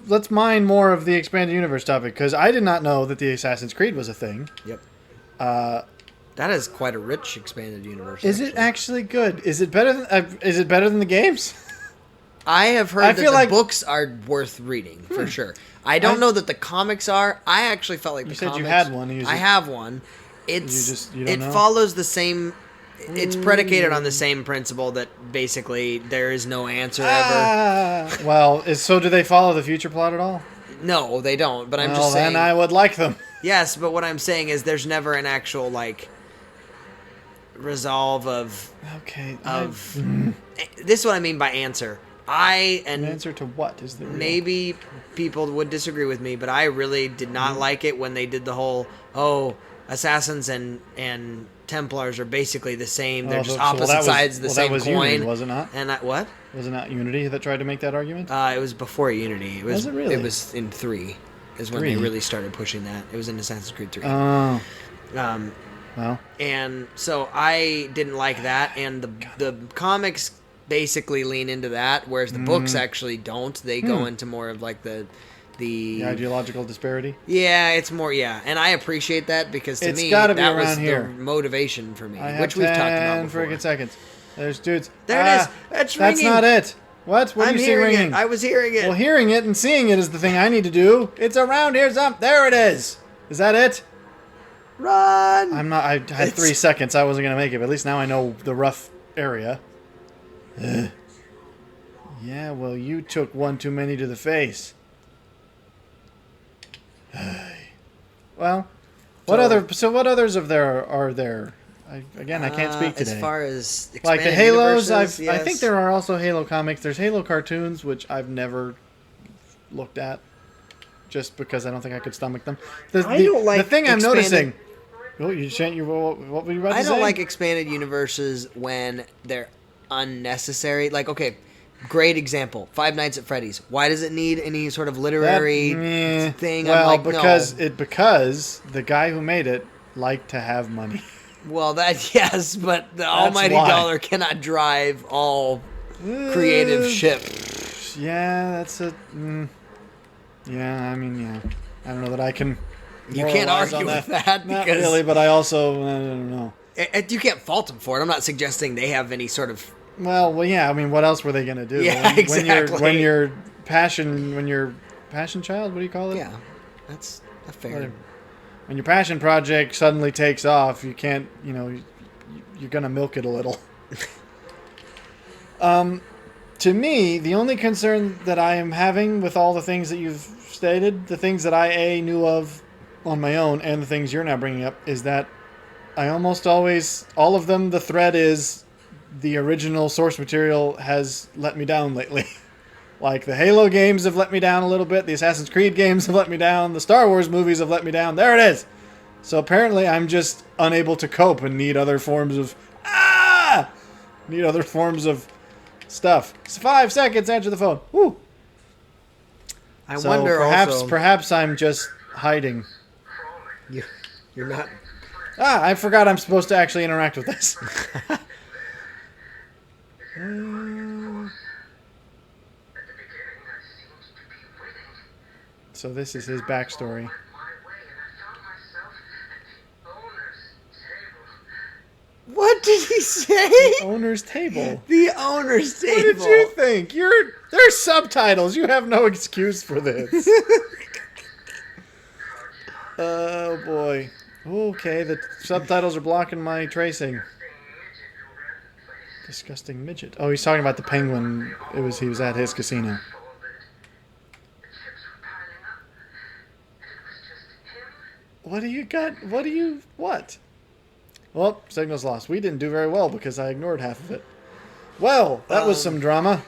[SPEAKER 1] let's mine more of the expanded universe topic, because I did not know that the Assassin's Creed was a thing.
[SPEAKER 2] Yep. That is quite a rich expanded universe.
[SPEAKER 1] Is it actually good? Is it better than the games?
[SPEAKER 2] I have heard that the books are worth reading for sure. I don't know that the comics are. I actually felt like
[SPEAKER 1] you
[SPEAKER 2] the
[SPEAKER 1] said
[SPEAKER 2] comics.
[SPEAKER 1] You had one.
[SPEAKER 2] I have one. It follows the same. It's predicated on the same principle that basically there is no answer ever.
[SPEAKER 1] Well, so do they follow the future plot at all?
[SPEAKER 2] No, they don't. But I'm just saying.
[SPEAKER 1] Then I would like them.
[SPEAKER 2] Yes, but what I'm saying is there's never an actual resolve of.
[SPEAKER 1] Okay.
[SPEAKER 2] This is what I mean by answer.
[SPEAKER 1] An answer to what is the real?
[SPEAKER 2] Maybe people would disagree with me, but I really did not like it when they did the whole assassins and Templars are basically the same. They're just
[SPEAKER 1] well,
[SPEAKER 2] opposite sides of the same
[SPEAKER 1] that was
[SPEAKER 2] coin.
[SPEAKER 1] Unity, was it not?
[SPEAKER 2] And what?
[SPEAKER 1] Was it not Unity that tried to make that argument?
[SPEAKER 2] It was before Unity.
[SPEAKER 1] Was it really?
[SPEAKER 2] It was in 3 is when they really started pushing that. It was in Assassin's Creed 3.
[SPEAKER 1] Oh. Well.
[SPEAKER 2] And so I didn't like that, and the comics basically lean into that, whereas the books actually don't. They go into more of like the
[SPEAKER 1] ideological disparity.
[SPEAKER 2] Yeah, it's more and I appreciate that because to me
[SPEAKER 1] gotta be
[SPEAKER 2] that
[SPEAKER 1] around
[SPEAKER 2] was
[SPEAKER 1] here.
[SPEAKER 2] the motivation for me,
[SPEAKER 1] I have
[SPEAKER 2] which we've talked about before.
[SPEAKER 1] Freaking seconds. There's dudes.
[SPEAKER 2] There it is. That's ringing.
[SPEAKER 1] That's not it. What? What do
[SPEAKER 2] I'm
[SPEAKER 1] you see
[SPEAKER 2] hearing
[SPEAKER 1] ringing?
[SPEAKER 2] it. I was hearing it.
[SPEAKER 1] Well, hearing it and seeing it is the thing I need to do. It's around here. There it is. Is that it?
[SPEAKER 2] Run!
[SPEAKER 1] I had 3 seconds. I wasn't gonna make it, but at least now I know the rough area. Yeah, well, you took one too many to the face. Well, what others of there are there? I can't speak today.
[SPEAKER 2] As far as
[SPEAKER 1] like the
[SPEAKER 2] expanded
[SPEAKER 1] Halos,
[SPEAKER 2] universes,
[SPEAKER 1] I
[SPEAKER 2] yes.
[SPEAKER 1] think there are also Halo comics. There's Halo cartoons, which I've never looked at, just because I don't think I could stomach them.
[SPEAKER 2] I don't like
[SPEAKER 1] the thing I'm
[SPEAKER 2] expanded-
[SPEAKER 1] noticing. Oh, what were you about to say?
[SPEAKER 2] I don't like expanded universes when they're unnecessary. Like, okay, great example: Five Nights at Freddy's. Why does it need any sort of literary thing?
[SPEAKER 1] Well,
[SPEAKER 2] I'm like,
[SPEAKER 1] because
[SPEAKER 2] no.
[SPEAKER 1] because the guy who made it liked to have money.
[SPEAKER 2] Well, that yes, but the almighty
[SPEAKER 1] why.
[SPEAKER 2] dollar cannot drive all creative ship.
[SPEAKER 1] Yeah, that's a. Yeah, I mean, yeah. I don't know that I can.
[SPEAKER 2] You can't
[SPEAKER 1] moralize
[SPEAKER 2] argue
[SPEAKER 1] on
[SPEAKER 2] with that
[SPEAKER 1] Not
[SPEAKER 2] because
[SPEAKER 1] really, but I also I don't know.
[SPEAKER 2] You can't fault them for it. I'm not suggesting they have any sort of.
[SPEAKER 1] Well, yeah. I mean, what else were they gonna do?
[SPEAKER 2] Yeah, exactly.
[SPEAKER 1] When your passion child, what do you call it?
[SPEAKER 2] Yeah, that's a fair.
[SPEAKER 1] Whatever. When your passion project suddenly takes off, you can't. You're gonna milk it a little. To me, the only concern that I am having with all the things that you've stated, the things that I knew of on my own, and the things you're now bringing up, is that I almost always, all of them, the thread is the original source material has let me down lately. Like the Halo games have let me down a little bit, the Assassin's Creed games have let me down, the Star Wars movies have let me down. There it is! So apparently I'm just unable to cope and need other forms of... Need other forms of stuff. It's 5 seconds, answer the phone. Woo!
[SPEAKER 2] I wonder also...
[SPEAKER 1] Perhaps I'm just hiding.
[SPEAKER 2] You're not...
[SPEAKER 1] I forgot I'm supposed to actually interact with this. So this is his backstory.
[SPEAKER 2] What did he say?
[SPEAKER 1] Owner's table.
[SPEAKER 2] The owner's table.
[SPEAKER 1] What did you think? There's subtitles. You have no excuse for this. Oh boy. Okay, the subtitles are blocking my tracing. Disgusting midget. Oh, he's talking about the penguin. He was at his casino. What do you got? What? Well, signal's lost. We didn't do very well because I ignored half of it. Well, that was some drama.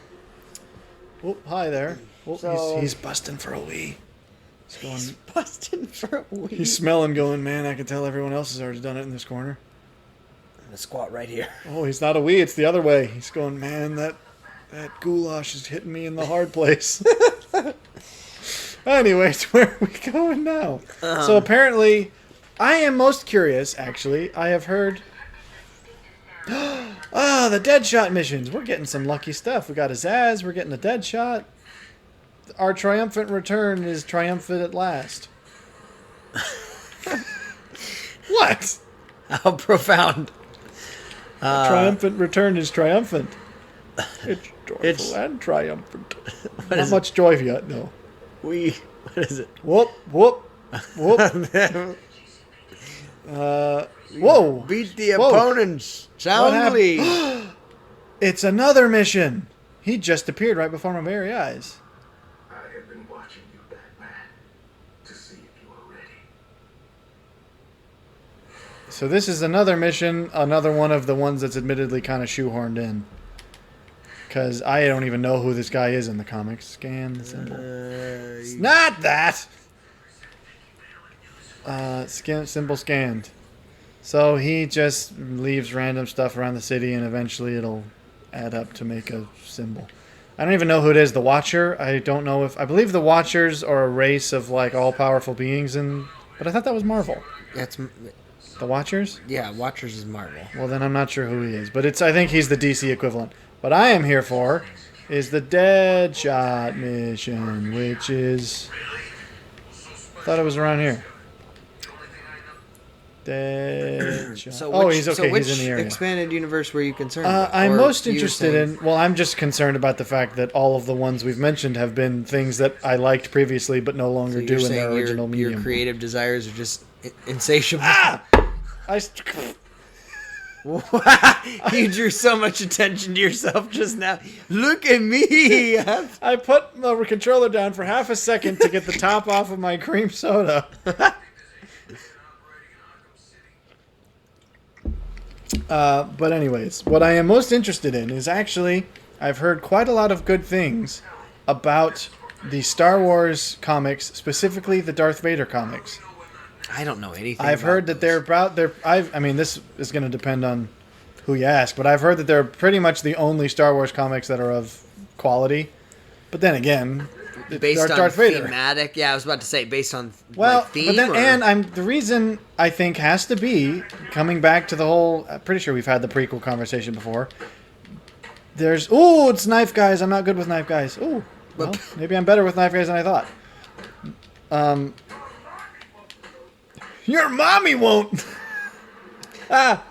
[SPEAKER 1] Oh, hi there. Oh, he's busting for a wee.
[SPEAKER 2] He's busting for a wee.
[SPEAKER 1] He's smelling, going, man, I can tell everyone else has already done it in this corner.
[SPEAKER 2] I'm going to squat right here.
[SPEAKER 1] Oh, he's not a wee, it's the other way. He's going, man, that goulash is hitting me in the hard place. Anyways, where are we going now? So apparently, I am most curious, actually. I have heard... the Deadshot missions. We're getting some lucky stuff. We got a Zaz, we're getting a Deadshot. Our triumphant return is triumphant at last. What?
[SPEAKER 2] How profound.
[SPEAKER 1] Triumphant return is triumphant. It's joyful and triumphant. Not much joy yet, no.
[SPEAKER 2] What is it?
[SPEAKER 1] Whoop, whoop, whoop. Whoa.
[SPEAKER 2] Beat the opponents soundly.
[SPEAKER 1] It's another mission. He just appeared right before my very eyes.
[SPEAKER 3] I have been watching you, Batman, to see if you are ready.
[SPEAKER 1] So this is another mission, another one of the ones that's admittedly kind of shoehorned in. Because I don't even know who this guy is in the comics. Scan the symbol. It's not that! Symbol scanned. So he just leaves random stuff around the city, and eventually it'll add up to make a symbol. I don't even know who it is. The Watcher. I don't know if I believe the Watchers are a race of like all-powerful beings, but I thought that was Marvel.
[SPEAKER 2] That's
[SPEAKER 1] The Watchers.
[SPEAKER 2] yeah. Watchers is Marvel.
[SPEAKER 1] Well, then I'm not sure who he is, but I think he's the DC equivalent. What I am here for is the Deadshot mission, which is I thought it was around here. Deadshot.
[SPEAKER 2] So
[SPEAKER 1] He's okay.
[SPEAKER 2] which
[SPEAKER 1] He's in the area.
[SPEAKER 2] expanded universe were you concerned about?
[SPEAKER 1] I'm
[SPEAKER 2] Or
[SPEAKER 1] most
[SPEAKER 2] you were
[SPEAKER 1] interested
[SPEAKER 2] saying-
[SPEAKER 1] in. Well, I'm just concerned about the fact that all of the ones we've mentioned have been things that I liked previously, but no longer
[SPEAKER 2] So
[SPEAKER 1] do
[SPEAKER 2] you're
[SPEAKER 1] in their
[SPEAKER 2] saying
[SPEAKER 1] original
[SPEAKER 2] your
[SPEAKER 1] medium.
[SPEAKER 2] creative desires are just insatiable.
[SPEAKER 1] I
[SPEAKER 2] You drew so much attention to yourself just now. Look at me.
[SPEAKER 1] I put the controller down for half a second to get the top off of my cream soda. But anyways, what I am most interested in is actually, I've heard quite a lot of good things about the Star Wars comics, specifically the Darth Vader comics.
[SPEAKER 2] I don't know anything.
[SPEAKER 1] I've heard that I mean, this is going to depend on who you ask, but I've heard that they're pretty much the only Star Wars comics that are of quality. But then again,
[SPEAKER 2] based on
[SPEAKER 1] Darth Vader.
[SPEAKER 2] thematic. Yeah, I was about to say based on
[SPEAKER 1] Well,
[SPEAKER 2] like, theme.
[SPEAKER 1] but then,
[SPEAKER 2] or-
[SPEAKER 1] and the reason I think has to be coming back to the whole. I'm pretty sure we've had the prequel conversation before. It's Knife Guys. I'm not good with Knife Guys. Well, maybe I'm better with Knife Guys than I thought. Your mommy won't. Now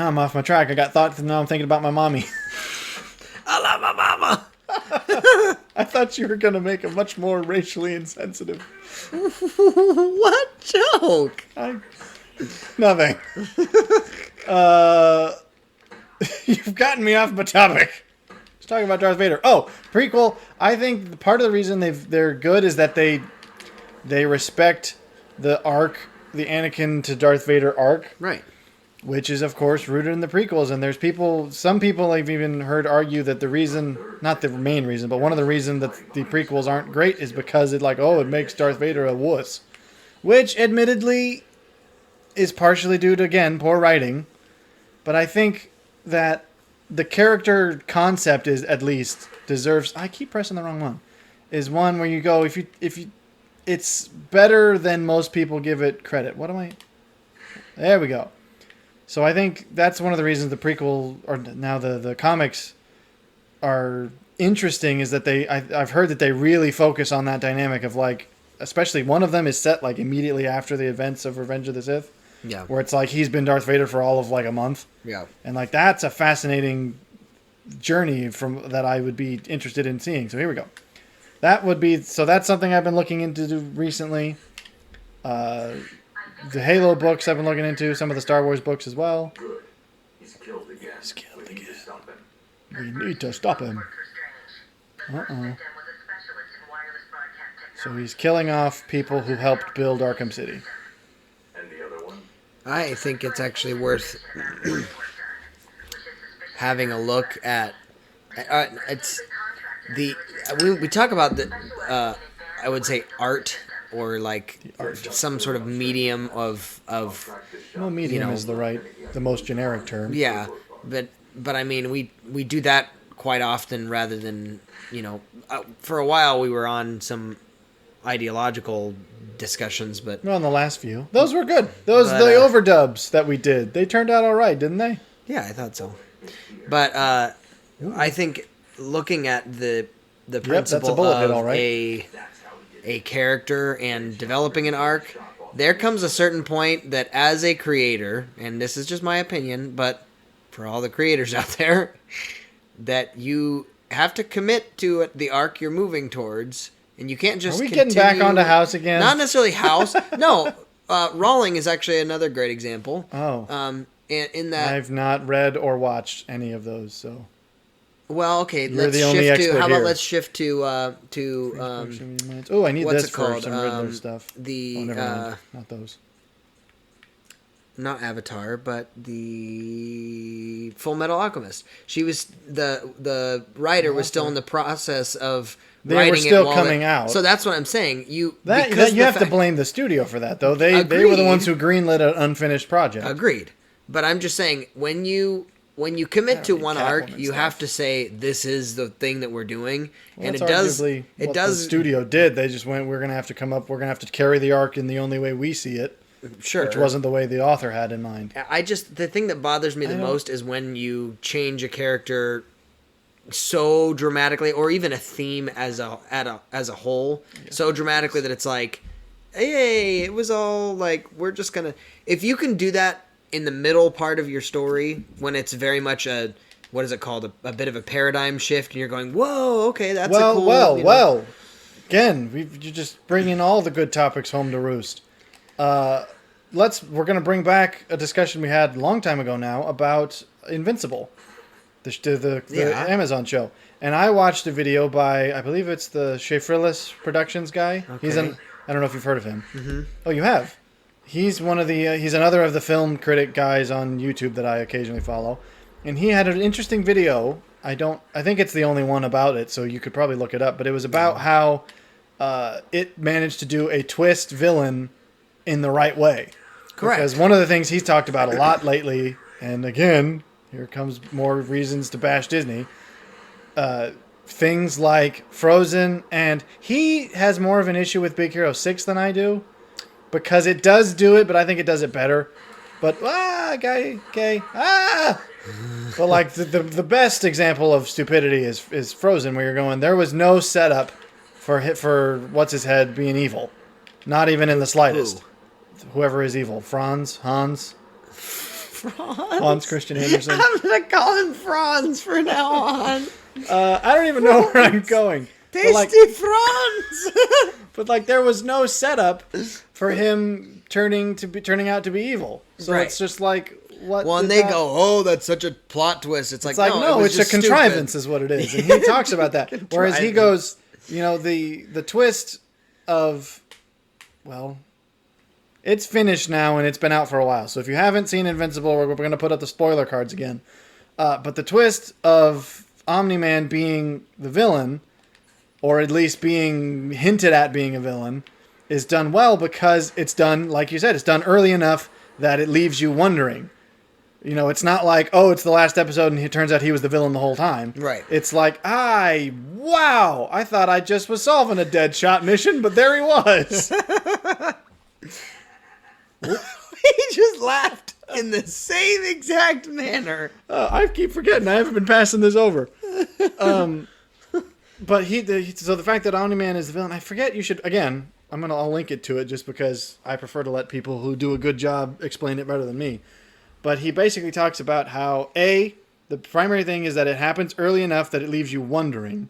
[SPEAKER 1] I'm off my track. I got thoughts, and now I'm thinking about my mommy.
[SPEAKER 2] I love my mama.
[SPEAKER 1] I thought you were gonna make a much more racially insensitive.
[SPEAKER 2] What joke?
[SPEAKER 1] Nothing. You've gotten me off my topic. Let's talk about Darth Vader. Oh, prequel. I think part of the reason they're good is that they respect the arc, the Anakin to Darth Vader arc,
[SPEAKER 2] Right.
[SPEAKER 1] which is of course rooted in the prequels. And there's some people I've even heard argue that the reason, not the main reason, but one of the reasons that the prequels aren't great is because it makes Darth Vader a wuss, which admittedly is partially due to, again, poor writing. But I think that the character concept is at least deserves. I keep pressing the wrong one. Is one where you go if you it's better than most people give it credit. What am I? There we go. So I think that's one of the reasons the prequel or now the comics are interesting is that I've heard that they really focus on that dynamic of like, especially one of them is set like immediately after the events of Revenge of the Sith.
[SPEAKER 2] Yeah.
[SPEAKER 1] Where it's like he's been Darth Vader for all of like a month.
[SPEAKER 2] Yeah.
[SPEAKER 1] And like that's a fascinating journey from that I would be interested in seeing. So here we go. That's something I've been looking into recently. The Halo books I've been looking into, some of the Star Wars books as well.
[SPEAKER 3] Good. He's killed again. We need to stop him.
[SPEAKER 1] We need to stop him. So he's killing off people who helped build Arkham City.
[SPEAKER 3] And the other one?
[SPEAKER 2] I think it's actually worth having a look at. It's we talk about the I would say art or like some sort of medium of
[SPEAKER 1] Well, medium is the most generic term.
[SPEAKER 2] yeah, but I mean we do that quite often rather than for a while we were on some ideological discussions, but
[SPEAKER 1] Well, in the last few, those were good. The overdubs that we did, they turned out all right, didn't they?
[SPEAKER 2] yeah, I thought so. But I think looking at the
[SPEAKER 1] that's a
[SPEAKER 2] principle
[SPEAKER 1] bullet hit,
[SPEAKER 2] of
[SPEAKER 1] all right.
[SPEAKER 2] a character and developing an arc, there comes a certain point that as a creator, and this is just my opinion, but for all the creators out there, that you have to commit to the arc you're moving towards, and you can't just
[SPEAKER 1] Are we getting back onto House again?
[SPEAKER 2] Not necessarily House. No, Rawling is actually another great example.
[SPEAKER 1] Oh.
[SPEAKER 2] And in that
[SPEAKER 1] I've not read or watched any of those, so.
[SPEAKER 2] Well, okay.
[SPEAKER 1] You're the only
[SPEAKER 2] shift to.
[SPEAKER 1] expert
[SPEAKER 2] How about
[SPEAKER 1] here.
[SPEAKER 2] let's shift to
[SPEAKER 1] Oh, I need
[SPEAKER 2] what's
[SPEAKER 1] this
[SPEAKER 2] it
[SPEAKER 1] for
[SPEAKER 2] called?
[SPEAKER 1] some Riddler stuff.
[SPEAKER 2] The
[SPEAKER 1] Never mind. Not those.
[SPEAKER 2] not Avatar, but the Full Metal Alchemist. She was the writer was still in the process of
[SPEAKER 1] They
[SPEAKER 2] writing
[SPEAKER 1] were still
[SPEAKER 2] it while
[SPEAKER 1] coming out.
[SPEAKER 2] So that's what I'm saying. You
[SPEAKER 1] have to blame the studio for that, though. They were the ones who greenlit an unfinished project.
[SPEAKER 2] Agreed. But I'm just saying, when you commit to one arc, you have to say this is the thing that we're doing,
[SPEAKER 1] Well,
[SPEAKER 2] and
[SPEAKER 1] that's arguably what the studio did. They just went, we're gonna have to carry the arc in the only way we see it.
[SPEAKER 2] Sure.
[SPEAKER 1] Which wasn't the way the author had in mind.
[SPEAKER 2] The thing that bothers me the most is when you change a character so dramatically, or even a theme as a whole, so dramatically that it's like, hey, it was all like, we're just gonna. If you can do that in the middle part of your story, when it's very much what is it called, a bit of a paradigm shift, and you're going, whoa, okay, that's
[SPEAKER 1] well. Again, you're just bringing all the good topics home to roost. We're going to bring back a discussion we had a long time ago now about Invincible, the Amazon show. And I watched a video by, I believe it's the Shafrillis Productions guy.
[SPEAKER 2] Okay.
[SPEAKER 1] I don't know if you've heard of him.
[SPEAKER 2] Mm-hmm.
[SPEAKER 1] Oh, you have? He's he's another of the film critic guys on YouTube that I occasionally follow. And he had an interesting video. I think it's the only one about it, so you could probably look it up. But it was about how it managed to do a twist villain in the right way.
[SPEAKER 2] Correct.
[SPEAKER 1] Because one of the things he's talked about a lot lately, and again, here comes more reasons to bash Disney, things like Frozen, and he has more of an issue with Big Hero 6 than I do, because it does do it, but I think it does it better. But, But like the best example of stupidity is Frozen, where you're going, there was no setup for what's his head being evil. Not even in the slightest.
[SPEAKER 2] Who?
[SPEAKER 1] Whoever is evil. Hans Christian Andersen.
[SPEAKER 2] I'm going to call him Franz from now on.
[SPEAKER 1] I don't even know where I'm going.
[SPEAKER 2] Tasty Franz!
[SPEAKER 1] But like there was no setup for him turning out to be evil. So
[SPEAKER 2] Right.
[SPEAKER 1] it's just like what.
[SPEAKER 2] Well, and they go, "Oh, that's such a plot twist." It's like
[SPEAKER 1] no, it's a contrivance, is what it is, and he talks about that. Whereas he goes, the twist of, well, it's finished now and it's been out for a while. So if you haven't seen Invincible, we're going to put up the spoiler cards again. But the twist of Omni-Man being the villain, or at least being hinted at being a villain, is done well because it's done, like you said, it's done early enough that it leaves you wondering. It's not like, oh, it's the last episode and it turns out he was the villain the whole time.
[SPEAKER 2] Right.
[SPEAKER 1] It's like, wow, I thought I just was solving a Deadshot mission, but there he was.
[SPEAKER 2] He just laughed in the same exact manner.
[SPEAKER 1] I keep forgetting. I haven't been passing this over. But so the fact that Omni-Man is the villain, I forget you should, again, I'll link it to it just because I prefer to let people who do a good job explain it better than me. But he basically talks about how, the primary thing is that it happens early enough that it leaves you wondering.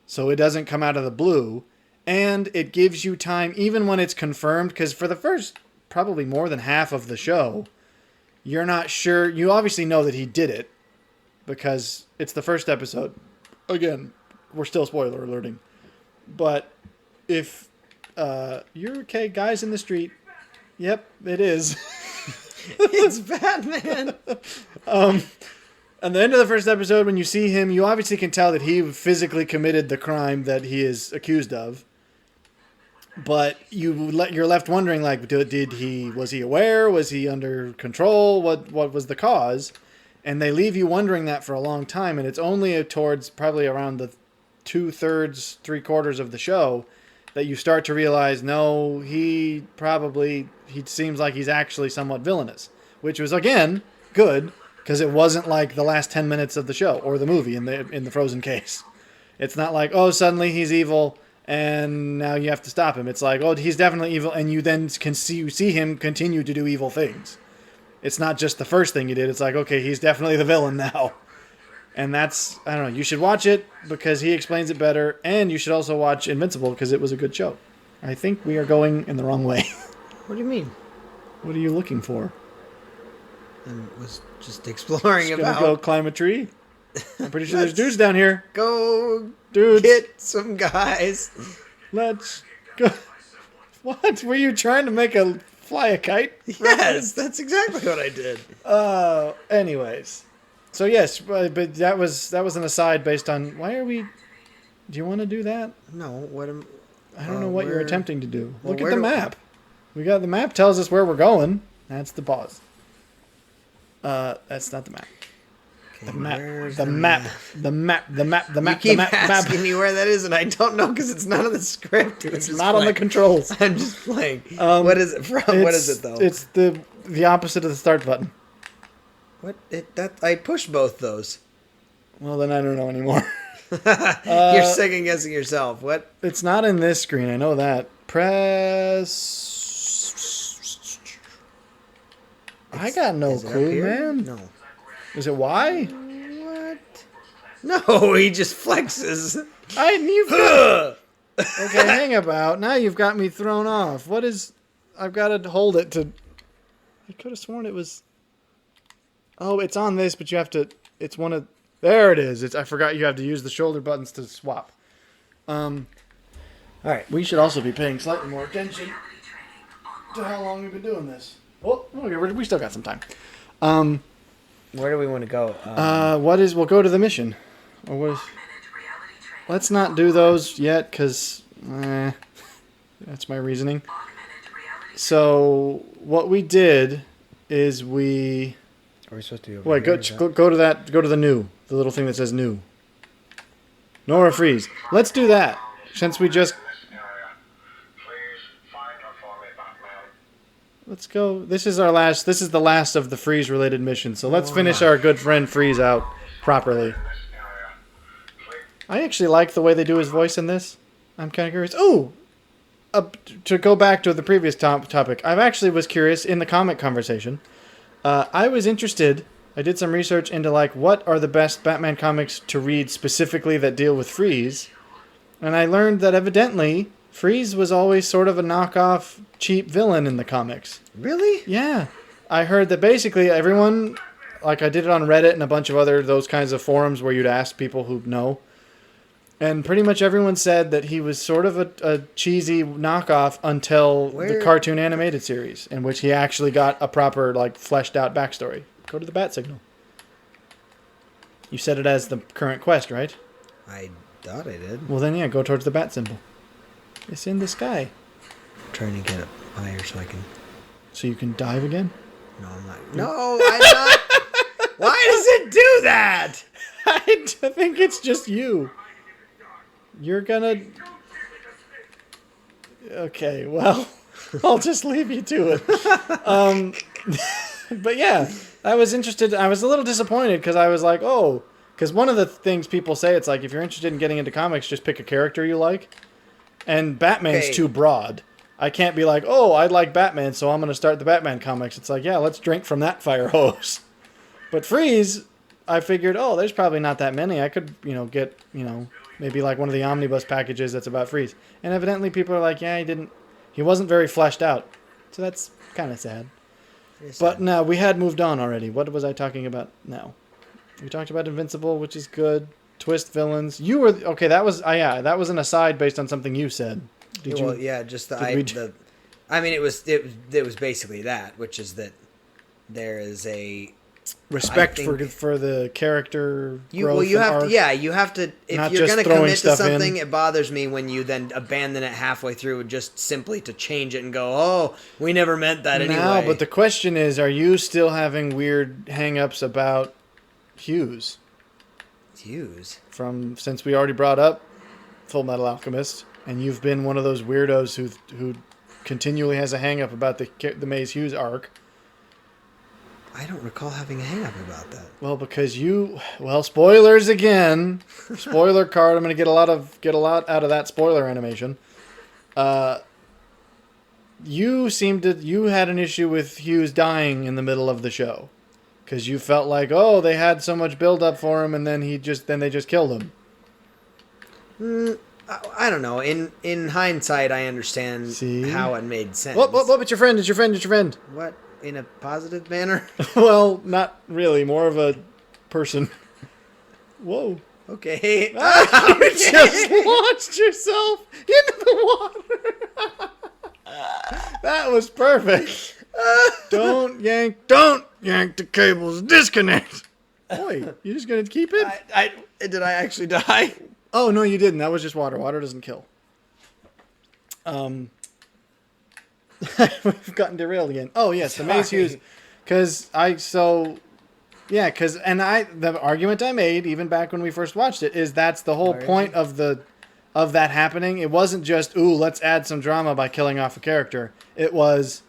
[SPEAKER 1] So it doesn't come out of the blue. And it gives you time, even when it's confirmed, because for the first probably more than half of the show, you're not sure. You obviously know that he did it because it's the first episode. Again, we're still spoiler alerting. But if you're okay, guys in the street, yep, it is.
[SPEAKER 2] It's Batman.
[SPEAKER 1] At the end of the first episode, when you see him, you obviously can tell that he physically committed the crime that he is accused of. But you're left wondering, like, was he aware? Was he under control? What was the cause? And they leave you wondering that for a long time. And it's only towards probably around the 2/3, 3/4 of the show that you start to realize, no, he seems like he's actually somewhat villainous. Which was, again, good, because it wasn't like the last 10 minutes of the show, or the movie in the Frozen case. It's not like, oh, suddenly he's evil, and now you have to stop him. It's like, oh, he's definitely evil, and you then can see him continue to do evil things. It's not just the first thing he did. It's like, okay, he's definitely the villain now. And that's, I don't know, you should watch it because he explains it better, and you should also watch Invincible because it was a good show. I think we are going in the wrong way.
[SPEAKER 2] What do you mean?
[SPEAKER 1] What are you looking for?
[SPEAKER 2] I was just exploring
[SPEAKER 1] Just
[SPEAKER 2] about.
[SPEAKER 1] gonna go climb a tree? I'm pretty sure there's dudes down here.
[SPEAKER 2] Go
[SPEAKER 1] Dudes.
[SPEAKER 2] get some guys.
[SPEAKER 1] Let's go. What? Were you trying to fly a kite?
[SPEAKER 2] Yes, that's exactly what I did.
[SPEAKER 1] Anyways. So yes, but that was an aside based on, why are we Do you want to do that?
[SPEAKER 2] No, what am...
[SPEAKER 1] I don't know what you're attempting to do.
[SPEAKER 2] Well,
[SPEAKER 1] Look at
[SPEAKER 2] where
[SPEAKER 1] the
[SPEAKER 2] do-
[SPEAKER 1] map. We got the map tells us where we're going. That's the pause. That's not the map. The map.
[SPEAKER 2] where's
[SPEAKER 1] The
[SPEAKER 2] the
[SPEAKER 1] map.
[SPEAKER 2] map?
[SPEAKER 1] The map. The map. The
[SPEAKER 2] You
[SPEAKER 1] map.
[SPEAKER 2] keep
[SPEAKER 1] The map.
[SPEAKER 2] asking me where that is, and I don't know because it's not on the script.
[SPEAKER 1] It's not on the controls.
[SPEAKER 2] I'm just playing. What is it from? What is it though?
[SPEAKER 1] It's the opposite of the start button.
[SPEAKER 2] What? I pushed both those.
[SPEAKER 1] Well, then I don't know anymore.
[SPEAKER 2] You're second guessing yourself. What?
[SPEAKER 1] It's not in this screen. I know that. Press. I got no
[SPEAKER 2] Is it up
[SPEAKER 1] clue,
[SPEAKER 2] here?
[SPEAKER 1] man.
[SPEAKER 2] No.
[SPEAKER 1] Is it Y?
[SPEAKER 2] What? No, he just flexes.
[SPEAKER 1] Okay, hang about. Now you've got me thrown off. What is... I've got to hold it to... I could have sworn it was... Oh, it's on this, but you have to... It's one of... There it is. I forgot you have to use the shoulder buttons to swap.
[SPEAKER 2] All right.
[SPEAKER 1] We should also be paying slightly more attention to how long we've been doing this. Oh, okay, we still got some time.
[SPEAKER 2] Where do we want to go?
[SPEAKER 1] We'll go to the mission. Or what is... Let's not do those yet, because that's my reasoning. So, what we did is we...
[SPEAKER 2] Are we supposed to be
[SPEAKER 1] Wait, go to that. Go to the new. The little thing that says new. Nora Freeze. Let's do that. Since we just... Let's go. This is our last... This is the last of the Freeze-related missions. So let's finish our good friend Freeze out properly. I actually like the way they do his voice in this. I'm kind of curious. Oh! To go back to the previous topic, I actually was curious in the comic conversation. I was interested. I did some research into what are the best Batman comics to read specifically that deal with Freeze, and I learned that evidently Freeze was always sort of a knockoff, cheap villain in the comics.
[SPEAKER 2] Really?
[SPEAKER 1] Yeah, I heard that basically everyone, I did it on Reddit and a bunch of other those kinds of forums where you'd ask people who know. And pretty much everyone said that he was sort of a cheesy knockoff until the cartoon animated series, in which he actually got a proper, fleshed out backstory. Go to the bat signal. You said it as the current quest, right?
[SPEAKER 2] I thought I did.
[SPEAKER 1] Well, then, yeah, go towards the bat symbol. It's in the sky.
[SPEAKER 2] I'm trying to get up higher so I can...
[SPEAKER 1] So you can dive again?
[SPEAKER 2] No, I'm not. No, I'm not. Why does it do that?
[SPEAKER 1] I think it's just you. You're gonna... Okay, well, I'll just leave you to it. But yeah, I was interested. I was a little disappointed because I was like, oh, because one of the things people say, it's if you're interested in getting into comics, just pick a character you like. And Batman's too broad. I can't be like, oh, I like Batman, so I'm going to start the Batman comics. It's yeah, let's drink from that fire hose. But Freeze, I figured, oh, there's probably not that many. I could, get, maybe one of the omnibus packages that's about Freeze. And evidently people are yeah, he wasn't very fleshed out. So that's kind of sad. But no, we had moved on already. What was I talking about now? We talked about Invincible, which is good. Twist villains. You were okay. That was that was an aside based on something you said. Did you?
[SPEAKER 2] Well, yeah, just it was basically that, which is that there is a
[SPEAKER 1] respect for the character growth.
[SPEAKER 2] You have
[SPEAKER 1] arc.
[SPEAKER 2] you have to if
[SPEAKER 1] Not
[SPEAKER 2] you're
[SPEAKER 1] just
[SPEAKER 2] going to
[SPEAKER 1] throwing
[SPEAKER 2] commit to
[SPEAKER 1] stuff
[SPEAKER 2] something,
[SPEAKER 1] in.
[SPEAKER 2] it bothers me when you then abandon it halfway through just simply to change it and go, "Oh, we never meant that anyway."
[SPEAKER 1] No, but the question is, are you still having weird hang-ups about Hughes?
[SPEAKER 2] Hughes?
[SPEAKER 1] Since we already brought up Full Metal Alchemist, and you've been one of those weirdos who continually has a hang-up about the Maze Hughes arc.
[SPEAKER 2] I don't recall having a hang-up about that.
[SPEAKER 1] Well, because spoilers again. Spoiler card. I'm going to get a lot out of that spoiler animation. You had an issue with Hughes dying in the middle of the show. Because you felt they had so much build-up for him, and then they just killed him.
[SPEAKER 2] I don't know. In hindsight, I understand how it made sense.
[SPEAKER 1] What? It's your friend. It's your friend.
[SPEAKER 2] What? In a positive manner?
[SPEAKER 1] Well, not really. More of a person. Whoa.
[SPEAKER 2] Okay.
[SPEAKER 1] You just launched yourself into the water. That was perfect. Don't yank the cables. Disconnect. Boy, you just gonna keep it?
[SPEAKER 2] Did I actually die?
[SPEAKER 1] Oh, no, you didn't. That was just water. Water doesn't kill. We've gotten derailed again. Oh, yes, the Maze Hughes. The argument I made, even back when we first watched it, is that's the whole point of that happening. It wasn't just, ooh, let's add some drama by killing off a character. It was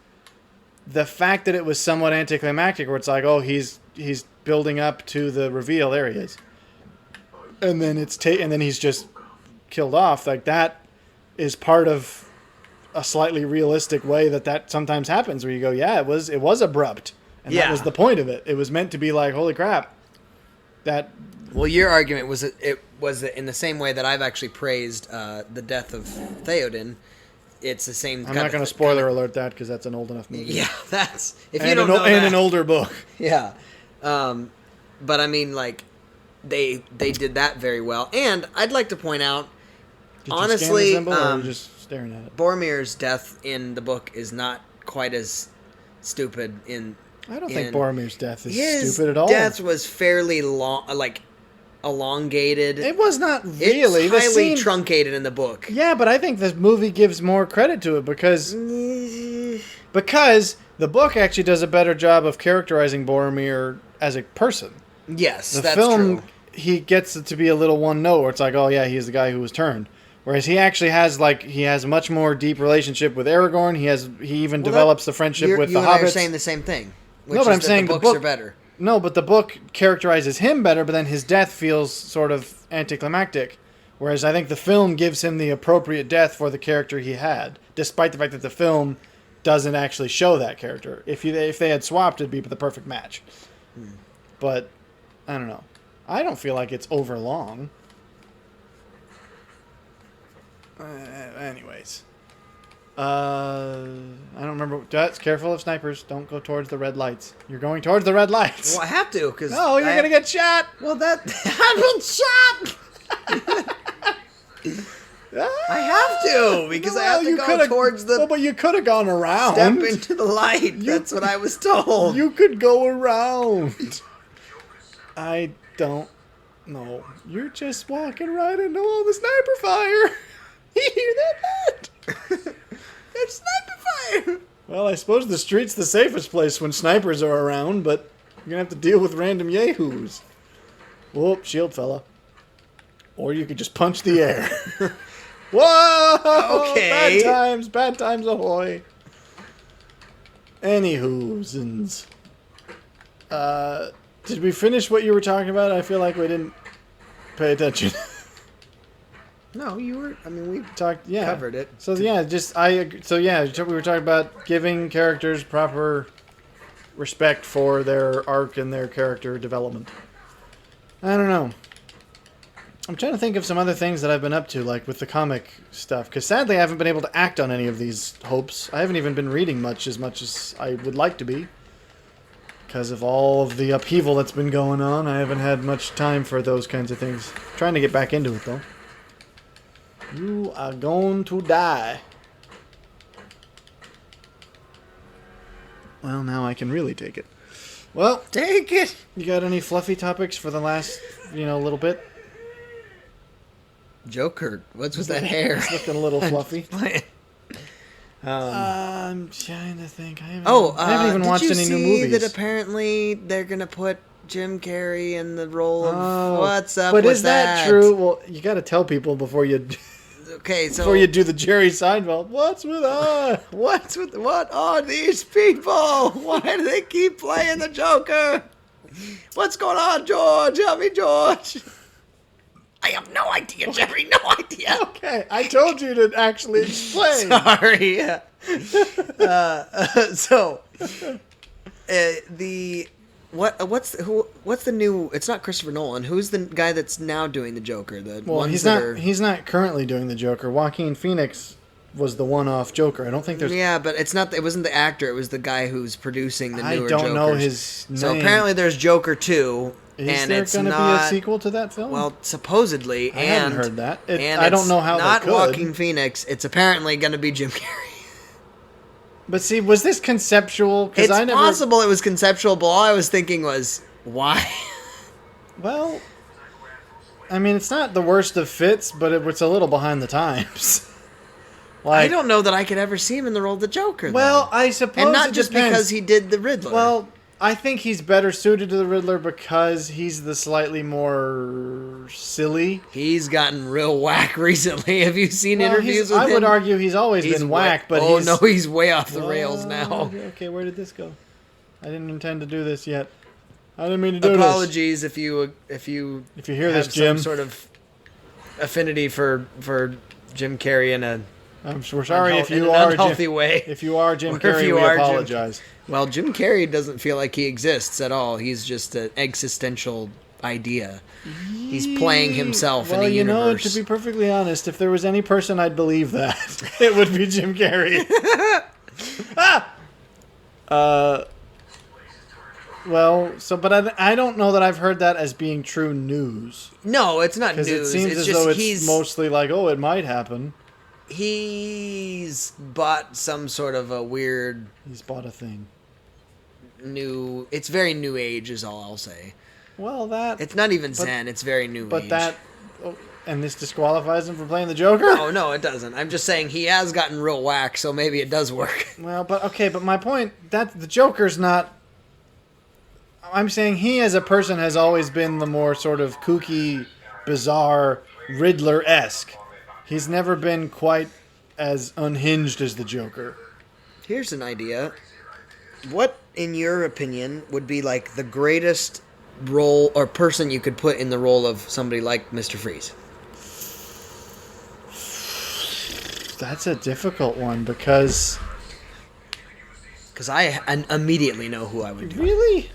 [SPEAKER 1] the fact that it was somewhat anticlimactic, where it's like, oh, he's building up to the reveal. There he is. And then and then he's just killed off. Like, that is part of a slightly realistic way that sometimes happens, where you go, yeah, it was abrupt, and that was the point of it. It was meant to be like, holy crap, that.
[SPEAKER 2] Well, your argument was it was that in the same way that I've actually praised the death of Theoden. It's the same.
[SPEAKER 1] I'm not going to spoiler alert that, because that's an old enough movie.
[SPEAKER 2] Yeah, that's if
[SPEAKER 1] and
[SPEAKER 2] you don't know that,
[SPEAKER 1] and an older book.
[SPEAKER 2] Yeah, but I mean, like they did that very well, and I'd like to point out,
[SPEAKER 1] Did
[SPEAKER 2] honestly,
[SPEAKER 1] you scan the symbol, or are you just staring at it?
[SPEAKER 2] Boromir's death in the book is not quite as stupid.
[SPEAKER 1] I don't think Boromir's death is
[SPEAKER 2] his
[SPEAKER 1] stupid at all.
[SPEAKER 2] Death was fairly long, like elongated.
[SPEAKER 1] It was not really.
[SPEAKER 2] It's highly truncated in the book.
[SPEAKER 1] Yeah, but I think this movie gives more credit to it because the book actually does a better job of characterizing Boromir as a person.
[SPEAKER 2] Yes,
[SPEAKER 1] the
[SPEAKER 2] that's
[SPEAKER 1] film,
[SPEAKER 2] true.
[SPEAKER 1] He gets it to be a little one note, where it's like, oh yeah, he's the guy who was turned. Whereas he actually has a much more deep relationship with Aragorn. He even develops the friendship with the hobbits.
[SPEAKER 2] You are saying the same thing. Which
[SPEAKER 1] no, but
[SPEAKER 2] is
[SPEAKER 1] I'm saying
[SPEAKER 2] the books are better.
[SPEAKER 1] No, but the book characterizes him better, but then his death feels sort of anticlimactic. Whereas I think the film gives him the appropriate death for the character he had, despite the fact that the film doesn't actually show that character. If they had swapped, it'd be the perfect match. But I don't know. I don't feel like it's over long. Anyways. I don't remember. Just careful of snipers. Don't go towards the red lights. You're going towards the red lights.
[SPEAKER 2] Well, I have to, because...
[SPEAKER 1] No, you're going to get shot.
[SPEAKER 2] Well, I've been shot! I have to, because I have to go towards the...
[SPEAKER 1] Well, but you could have gone around.
[SPEAKER 2] Step into the light. That's what I was told.
[SPEAKER 1] You could go around. I don't know. You're just walking right into all the sniper fire. You hear that? It's sniper fire. Well, I suppose the street's the safest place when snipers are around, but you're going to have to deal with random yahoos. Whoop, shield fella. Or you could just punch the air. Whoa!
[SPEAKER 2] Okay.
[SPEAKER 1] Bad times ahoy. Anywhoosins. Did we finish what you were talking about? I feel like we didn't pay attention.
[SPEAKER 2] No, you were... I mean, we covered it.
[SPEAKER 1] So, yeah, we were talking about giving characters proper respect for their arc and their character development. I don't know. I'm trying to think of some other things that I've been up to, like with the comic stuff, because sadly I haven't been able to act on any of these hopes. I haven't even been reading much as I would like to be. Because of all of the upheaval that's been going on, I haven't had much time for those kinds of things. I'm trying to get back into it, though. You are going to die. Well, now I can really take it. Well,
[SPEAKER 2] take it!
[SPEAKER 1] You got any fluffy topics for the last, little bit?
[SPEAKER 2] Joker, what's with that hair?
[SPEAKER 1] It's looking a little fluffy. I'm trying to think. I haven't even watched any new movies.
[SPEAKER 2] Did you see that apparently they're going to put Jim Carrey in the role of what's up with that?
[SPEAKER 1] But is that true? Well, you got to tell people before you... before you do the Jerry Seinfeld, what's with
[SPEAKER 2] what are these people? Why do they keep playing the Joker? What's going on, George? Help me, George. I have no idea, Jerry. No idea.
[SPEAKER 1] Okay, I told you to actually explain.
[SPEAKER 2] Sorry. What's the new? It's not Christopher Nolan. Who's the guy that's now doing the Joker?
[SPEAKER 1] He's not currently doing the Joker. Joaquin Phoenix was the one-off Joker. I don't think there's...
[SPEAKER 2] Yeah, but it's not. It wasn't the actor. It was the guy who's producing the newer Jokers.
[SPEAKER 1] I don't know his name.
[SPEAKER 2] So apparently there's Joker 2.
[SPEAKER 1] Is there going to be a sequel to that film?
[SPEAKER 2] Well, supposedly.
[SPEAKER 1] I haven't heard that.
[SPEAKER 2] And
[SPEAKER 1] I don't know how
[SPEAKER 2] not
[SPEAKER 1] they could.
[SPEAKER 2] Joaquin Phoenix. It's apparently going to be Jim Carrey.
[SPEAKER 1] But see, was this conceptual?
[SPEAKER 2] It's possible it was conceptual, but all I was thinking was, why?
[SPEAKER 1] Well, I mean, it's not the worst of fits, but it's a little behind the times.
[SPEAKER 2] I don't know that I could ever see him in the role of the Joker.
[SPEAKER 1] Well,
[SPEAKER 2] though.
[SPEAKER 1] I suppose,
[SPEAKER 2] and not
[SPEAKER 1] it
[SPEAKER 2] just
[SPEAKER 1] depends.
[SPEAKER 2] because he did the Riddler.
[SPEAKER 1] Well, I think he's better suited to the Riddler because he's the slightly more silly.
[SPEAKER 2] He's gotten real whack recently. Have you seen
[SPEAKER 1] Well,
[SPEAKER 2] interviews with him?
[SPEAKER 1] I would argue he's always been whack, but
[SPEAKER 2] he's way off the rails now.
[SPEAKER 1] Okay, where did this go? I didn't intend to do this yet. I didn't mean to do
[SPEAKER 2] Apologies
[SPEAKER 1] this.
[SPEAKER 2] if you
[SPEAKER 1] hear
[SPEAKER 2] have
[SPEAKER 1] this, Jim.
[SPEAKER 2] some sort of affinity for Jim Carrey in a
[SPEAKER 1] we're sorry if you
[SPEAKER 2] in an
[SPEAKER 1] are
[SPEAKER 2] unhealthy
[SPEAKER 1] Jim,
[SPEAKER 2] way.
[SPEAKER 1] If you are Jim
[SPEAKER 2] Or if
[SPEAKER 1] Carrey,
[SPEAKER 2] you
[SPEAKER 1] we
[SPEAKER 2] are Jim-
[SPEAKER 1] apologize.
[SPEAKER 2] Well, Jim Carrey doesn't feel like he exists at all. He's just an existential idea. He's playing himself in a universe.
[SPEAKER 1] To be perfectly honest, if there was any person I'd believe that, it would be Jim Carrey. But I don't know that I've heard that as being true news.
[SPEAKER 2] No, it's not news.
[SPEAKER 1] Because it seems
[SPEAKER 2] it's
[SPEAKER 1] as
[SPEAKER 2] just
[SPEAKER 1] though it's mostly like, oh, it might happen.
[SPEAKER 2] He's bought some sort of a weird
[SPEAKER 1] He's bought a thing.
[SPEAKER 2] new... It's very new age is all I'll say.
[SPEAKER 1] Well, that...
[SPEAKER 2] It's not even Zen. It's very new age.
[SPEAKER 1] But that... Oh, and this disqualifies him from playing the Joker?
[SPEAKER 2] Oh, no, it doesn't. I'm just saying he has gotten real whack, so maybe it does work.
[SPEAKER 1] Well, but my point, that the Joker's not... I'm saying he as a person has always been the more sort of kooky, bizarre, Riddler-esque. He's never been quite as unhinged as the Joker.
[SPEAKER 2] Here's an idea. What, in your opinion, would be like the greatest role or person you could put in the role of somebody like Mr. Freeze?
[SPEAKER 1] That's a difficult one because
[SPEAKER 2] I immediately know who I would do.
[SPEAKER 1] Really?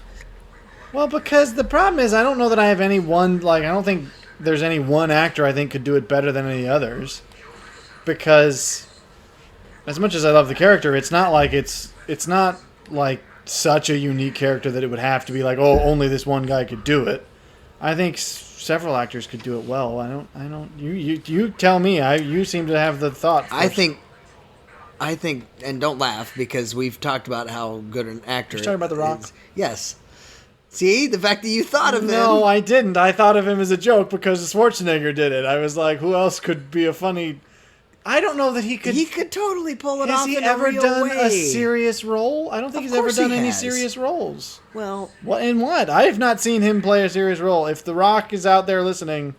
[SPEAKER 1] Well, because the problem is I don't know that I have any one, I don't think there's any one actor I think could do it better than any others. Because as much as I love the character, it's not like such a unique character that it would have to be like, oh, only this one guy could do it. I think several actors could do it well. You tell me. You seem to have the thought first.
[SPEAKER 2] I think, and don't laugh because we've talked about how good an actor.
[SPEAKER 1] You're talking about The Rock?
[SPEAKER 2] Yes. See, the fact that you thought of him.
[SPEAKER 1] No, I didn't. I thought of him as a joke because Schwarzenegger did it. I was like, who else could be a funny... I don't know that he could...
[SPEAKER 2] He could totally pull it off
[SPEAKER 1] in
[SPEAKER 2] in
[SPEAKER 1] a real way. Has he ever done a
[SPEAKER 2] serious...
[SPEAKER 1] serious role? I don't think he's ever done any serious roles.
[SPEAKER 2] Well...
[SPEAKER 1] What in what? I have not seen him play a serious role. If The Rock is out there listening,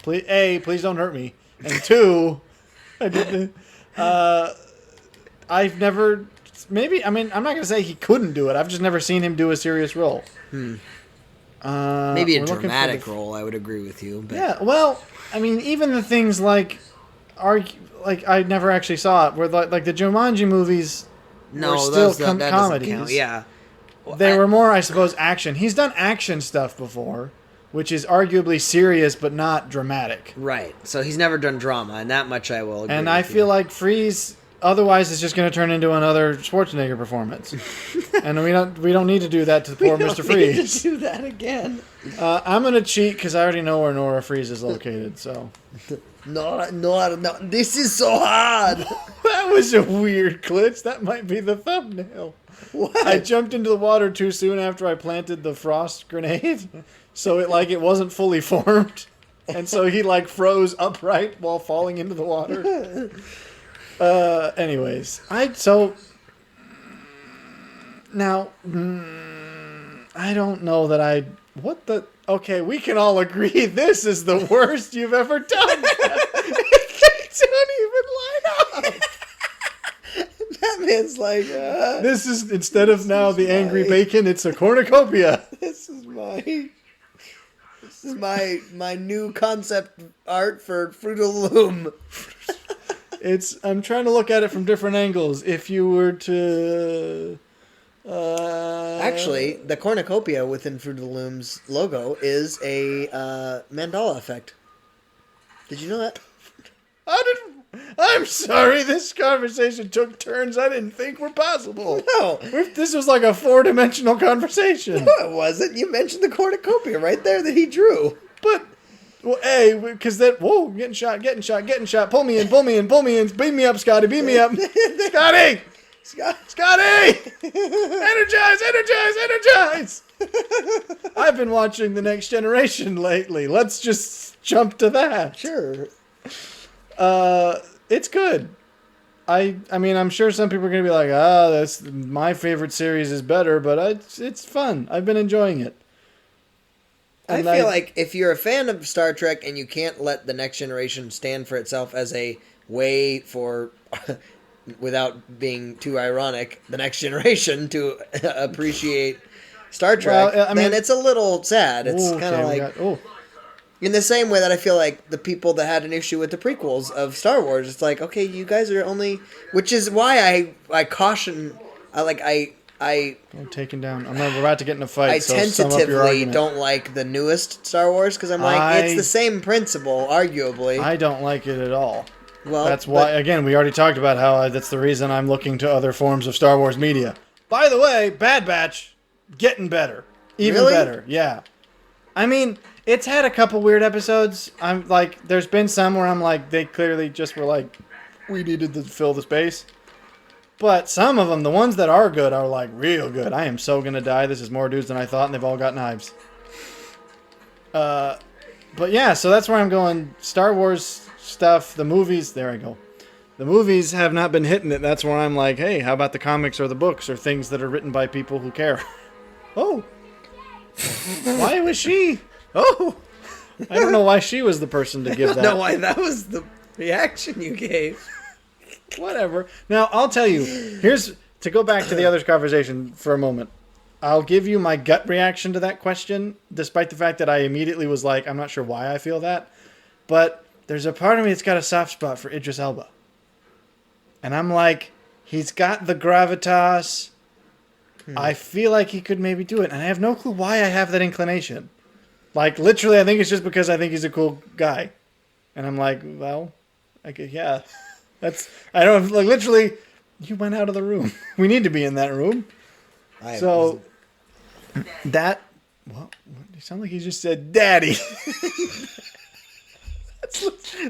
[SPEAKER 1] please, A, please don't hurt me. And two, I've never... Maybe, I'm not going to say he couldn't do it. I've just never seen him do a serious role.
[SPEAKER 2] Maybe a dramatic role, I would agree with you. But...
[SPEAKER 1] Yeah, well, even the things like I never actually saw it, where like the Jumanji movies were still comedies.
[SPEAKER 2] Count. Yeah. Well,
[SPEAKER 1] they were more, I suppose, action. He's done action stuff before, which is arguably serious but not dramatic.
[SPEAKER 2] Right. So he's never done drama, and that much I will agree
[SPEAKER 1] And I feel like Freeze... Otherwise, it's just going to turn into another Schwarzenegger performance, and we don't need to do that to poor Mr. Freeze.
[SPEAKER 2] We don't need to do that again.
[SPEAKER 1] I'm going to cheat because I already know where Nora Freeze is located. So,
[SPEAKER 2] No, this is so hard.
[SPEAKER 1] That was a weird glitch. That might be the thumbnail.
[SPEAKER 2] What?
[SPEAKER 1] I jumped into the water too soon after I planted the frost grenade, so it wasn't fully formed, and so he froze upright while falling into the water. Anyways, now, I don't know that okay, we can all agree this is the worst you've ever done. They don't even line up.
[SPEAKER 2] That man's like,
[SPEAKER 1] this is, instead of now the angry bacon, it's a cornucopia.
[SPEAKER 2] This is my new concept art for Fruit of the Loom.
[SPEAKER 1] I'm trying to look at it from different angles. If you were to...
[SPEAKER 2] Actually, the cornucopia within Fruit of the Loom's logo is a mandala effect. Did you know that?
[SPEAKER 1] I'm sorry, this conversation took turns I didn't think were possible.
[SPEAKER 2] No.
[SPEAKER 1] This was like a 4-dimensional conversation.
[SPEAKER 2] No, it wasn't. You mentioned the cornucopia right there that he drew.
[SPEAKER 1] But... Well, A, because that... Whoa, getting shot. Pull me in. Beam me up, Scotty. Beam me up. Scotty! Scotty! Energize! I've been watching The Next Generation lately. Let's just jump to that.
[SPEAKER 2] Sure.
[SPEAKER 1] It's good. I mean, I'm sure some people are going to be like, that's my favorite series is better, but it's fun. I've been enjoying it.
[SPEAKER 2] I
[SPEAKER 1] And
[SPEAKER 2] feel like if you're a fan of Star Trek and you can't let The Next Generation stand for itself as a way for, without being too ironic, The Next Generation to appreciate Star Trek,
[SPEAKER 1] Well, I mean,
[SPEAKER 2] then it's a little sad. It's kind of like... In the same way that I feel like the people that had an issue with the prequels of Star Wars, it's like, okay, you guys are only... Which is why I caution...
[SPEAKER 1] I'm taken down. We're about to get in a fight.
[SPEAKER 2] I
[SPEAKER 1] so sum up your
[SPEAKER 2] tentatively
[SPEAKER 1] argument.
[SPEAKER 2] don't like the newest Star Wars because I'm like, it's the same principle, arguably.
[SPEAKER 1] I don't like it at all.
[SPEAKER 2] Well,
[SPEAKER 1] That's why, again, we already talked about how that's the reason I'm looking to other forms of Star Wars media. By the way, Bad Batch, getting better. Even
[SPEAKER 2] Really?
[SPEAKER 1] better, yeah. I mean, it's had a couple weird episodes. I'm like, there's been some where I'm like, they clearly just were like, we needed to fill the space. But some of them, the ones that are good, are like real good. I am so gonna die. This is more dudes than I thought, and they've all got knives. But yeah, so that's where I'm going. Star Wars stuff, the movies. There I go. The movies have not been hitting it. That's where I'm like, hey, how about the comics or the books or things that are written by people who care? Oh, why was she? Oh, I don't know why she was the person to give that.
[SPEAKER 2] I don't know why that was the reaction you gave.
[SPEAKER 1] Whatever. Now, I'll tell you, here's, to go back to the other conversation for a moment, I'll give you my gut reaction to that question, despite the fact that I immediately was like, I'm not sure why I feel that, but there's a part of me that's got a soft spot for Idris Elba. And I'm like, he's got the gravitas. I feel like he could maybe do it, and I have no clue why I have that inclination. Like, literally, I think it's just because I think he's a cool guy. And I'm like, well, yeah. I don't, like, literally, you went out of the room. We need to be in that room. Well, you sound like you just said, Daddy.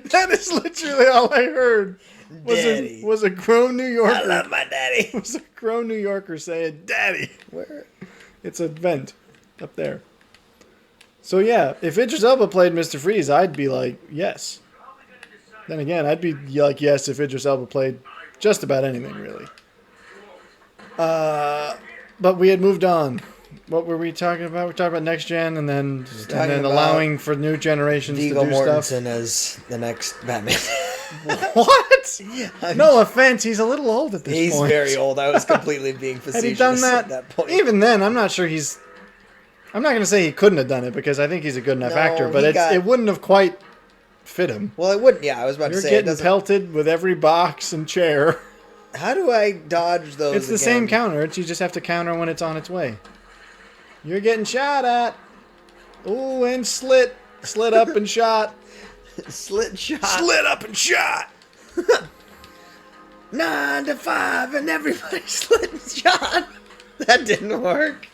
[SPEAKER 1] That is literally all I heard. Was a grown New Yorker.
[SPEAKER 2] I love my daddy.
[SPEAKER 1] Was a grown New Yorker saying, Daddy.
[SPEAKER 2] Where?
[SPEAKER 1] It's a vent up there. So yeah, if Idris Elba played Mr. Freeze, I'd be like, yes. Then again, I'd be like, yes, if Idris Elba played just about anything, really. But we had moved on. What were we talking about? We're talking about next gen, and then allowing for new generations
[SPEAKER 2] Viggo
[SPEAKER 1] to do stuff.
[SPEAKER 2] Mortensen as the next Batman.
[SPEAKER 1] What? No offense, he's a little old at this point.
[SPEAKER 2] He's very old. I was completely being facetious
[SPEAKER 1] Had he done that,
[SPEAKER 2] at that point.
[SPEAKER 1] even then, I'm not sure he's... I'm not going to say he couldn't have done it, because I think he's a good enough actor, but it wouldn't have quite fit him.
[SPEAKER 2] Well, it wouldn't. Yeah, I was about to say.
[SPEAKER 1] You're getting pelted with every box and chair.
[SPEAKER 2] How do I dodge those?
[SPEAKER 1] It's the same counter. You just have to counter when it's on its way. You're getting shot at. Ooh, and slit. Slit up and shot.
[SPEAKER 2] Slit shot.
[SPEAKER 1] Slit up and shot.
[SPEAKER 2] 9 to 5 and everybody slit and shot. That didn't work.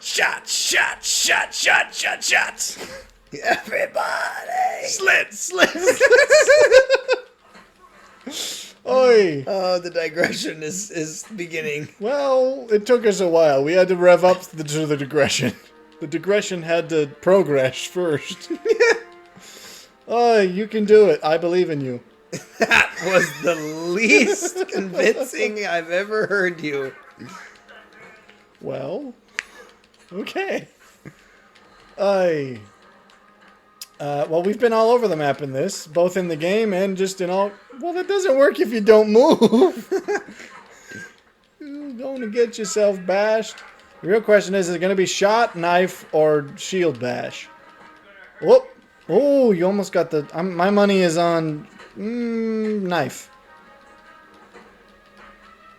[SPEAKER 1] Shot, shot, shot, shot, shot, shots.
[SPEAKER 2] Everybody.
[SPEAKER 1] Slit. Oi.
[SPEAKER 2] Oh, the digression is beginning.
[SPEAKER 1] Well, it took us a while. We had to rev up to the digression. The digression had to progress first. Oh, you can do it. I believe in you.
[SPEAKER 2] That was the least convincing I've ever heard you.
[SPEAKER 1] Well, okay. Well, we've been all over the map in this, both in the game and just in all... Well, that doesn't work if you don't move. You're going to get yourself bashed. The real question is it going to be shot, knife, or shield bash? Whoop. Oh, you almost got the... my money is on knife.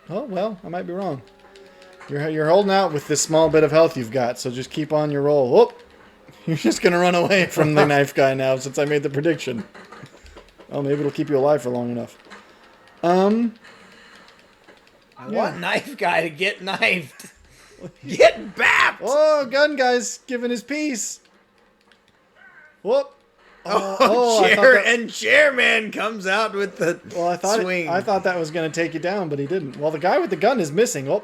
[SPEAKER 1] Oh, well, I might be wrong. You're holding out with this small bit of health you've got, so just keep on your roll. Whoop. You're just going to run away from the knife guy now since I made the prediction. Oh, maybe it'll keep you alive for long enough.
[SPEAKER 2] I want knife guy to get knifed. Get bapped!
[SPEAKER 1] Oh, gun guy's giving his piece. Whoop. I thought that-
[SPEAKER 2] and Chairman comes out with the
[SPEAKER 1] Well,
[SPEAKER 2] swing.
[SPEAKER 1] I thought that was going to take you down, but he didn't. Well, the guy with the gun is missing. Oh,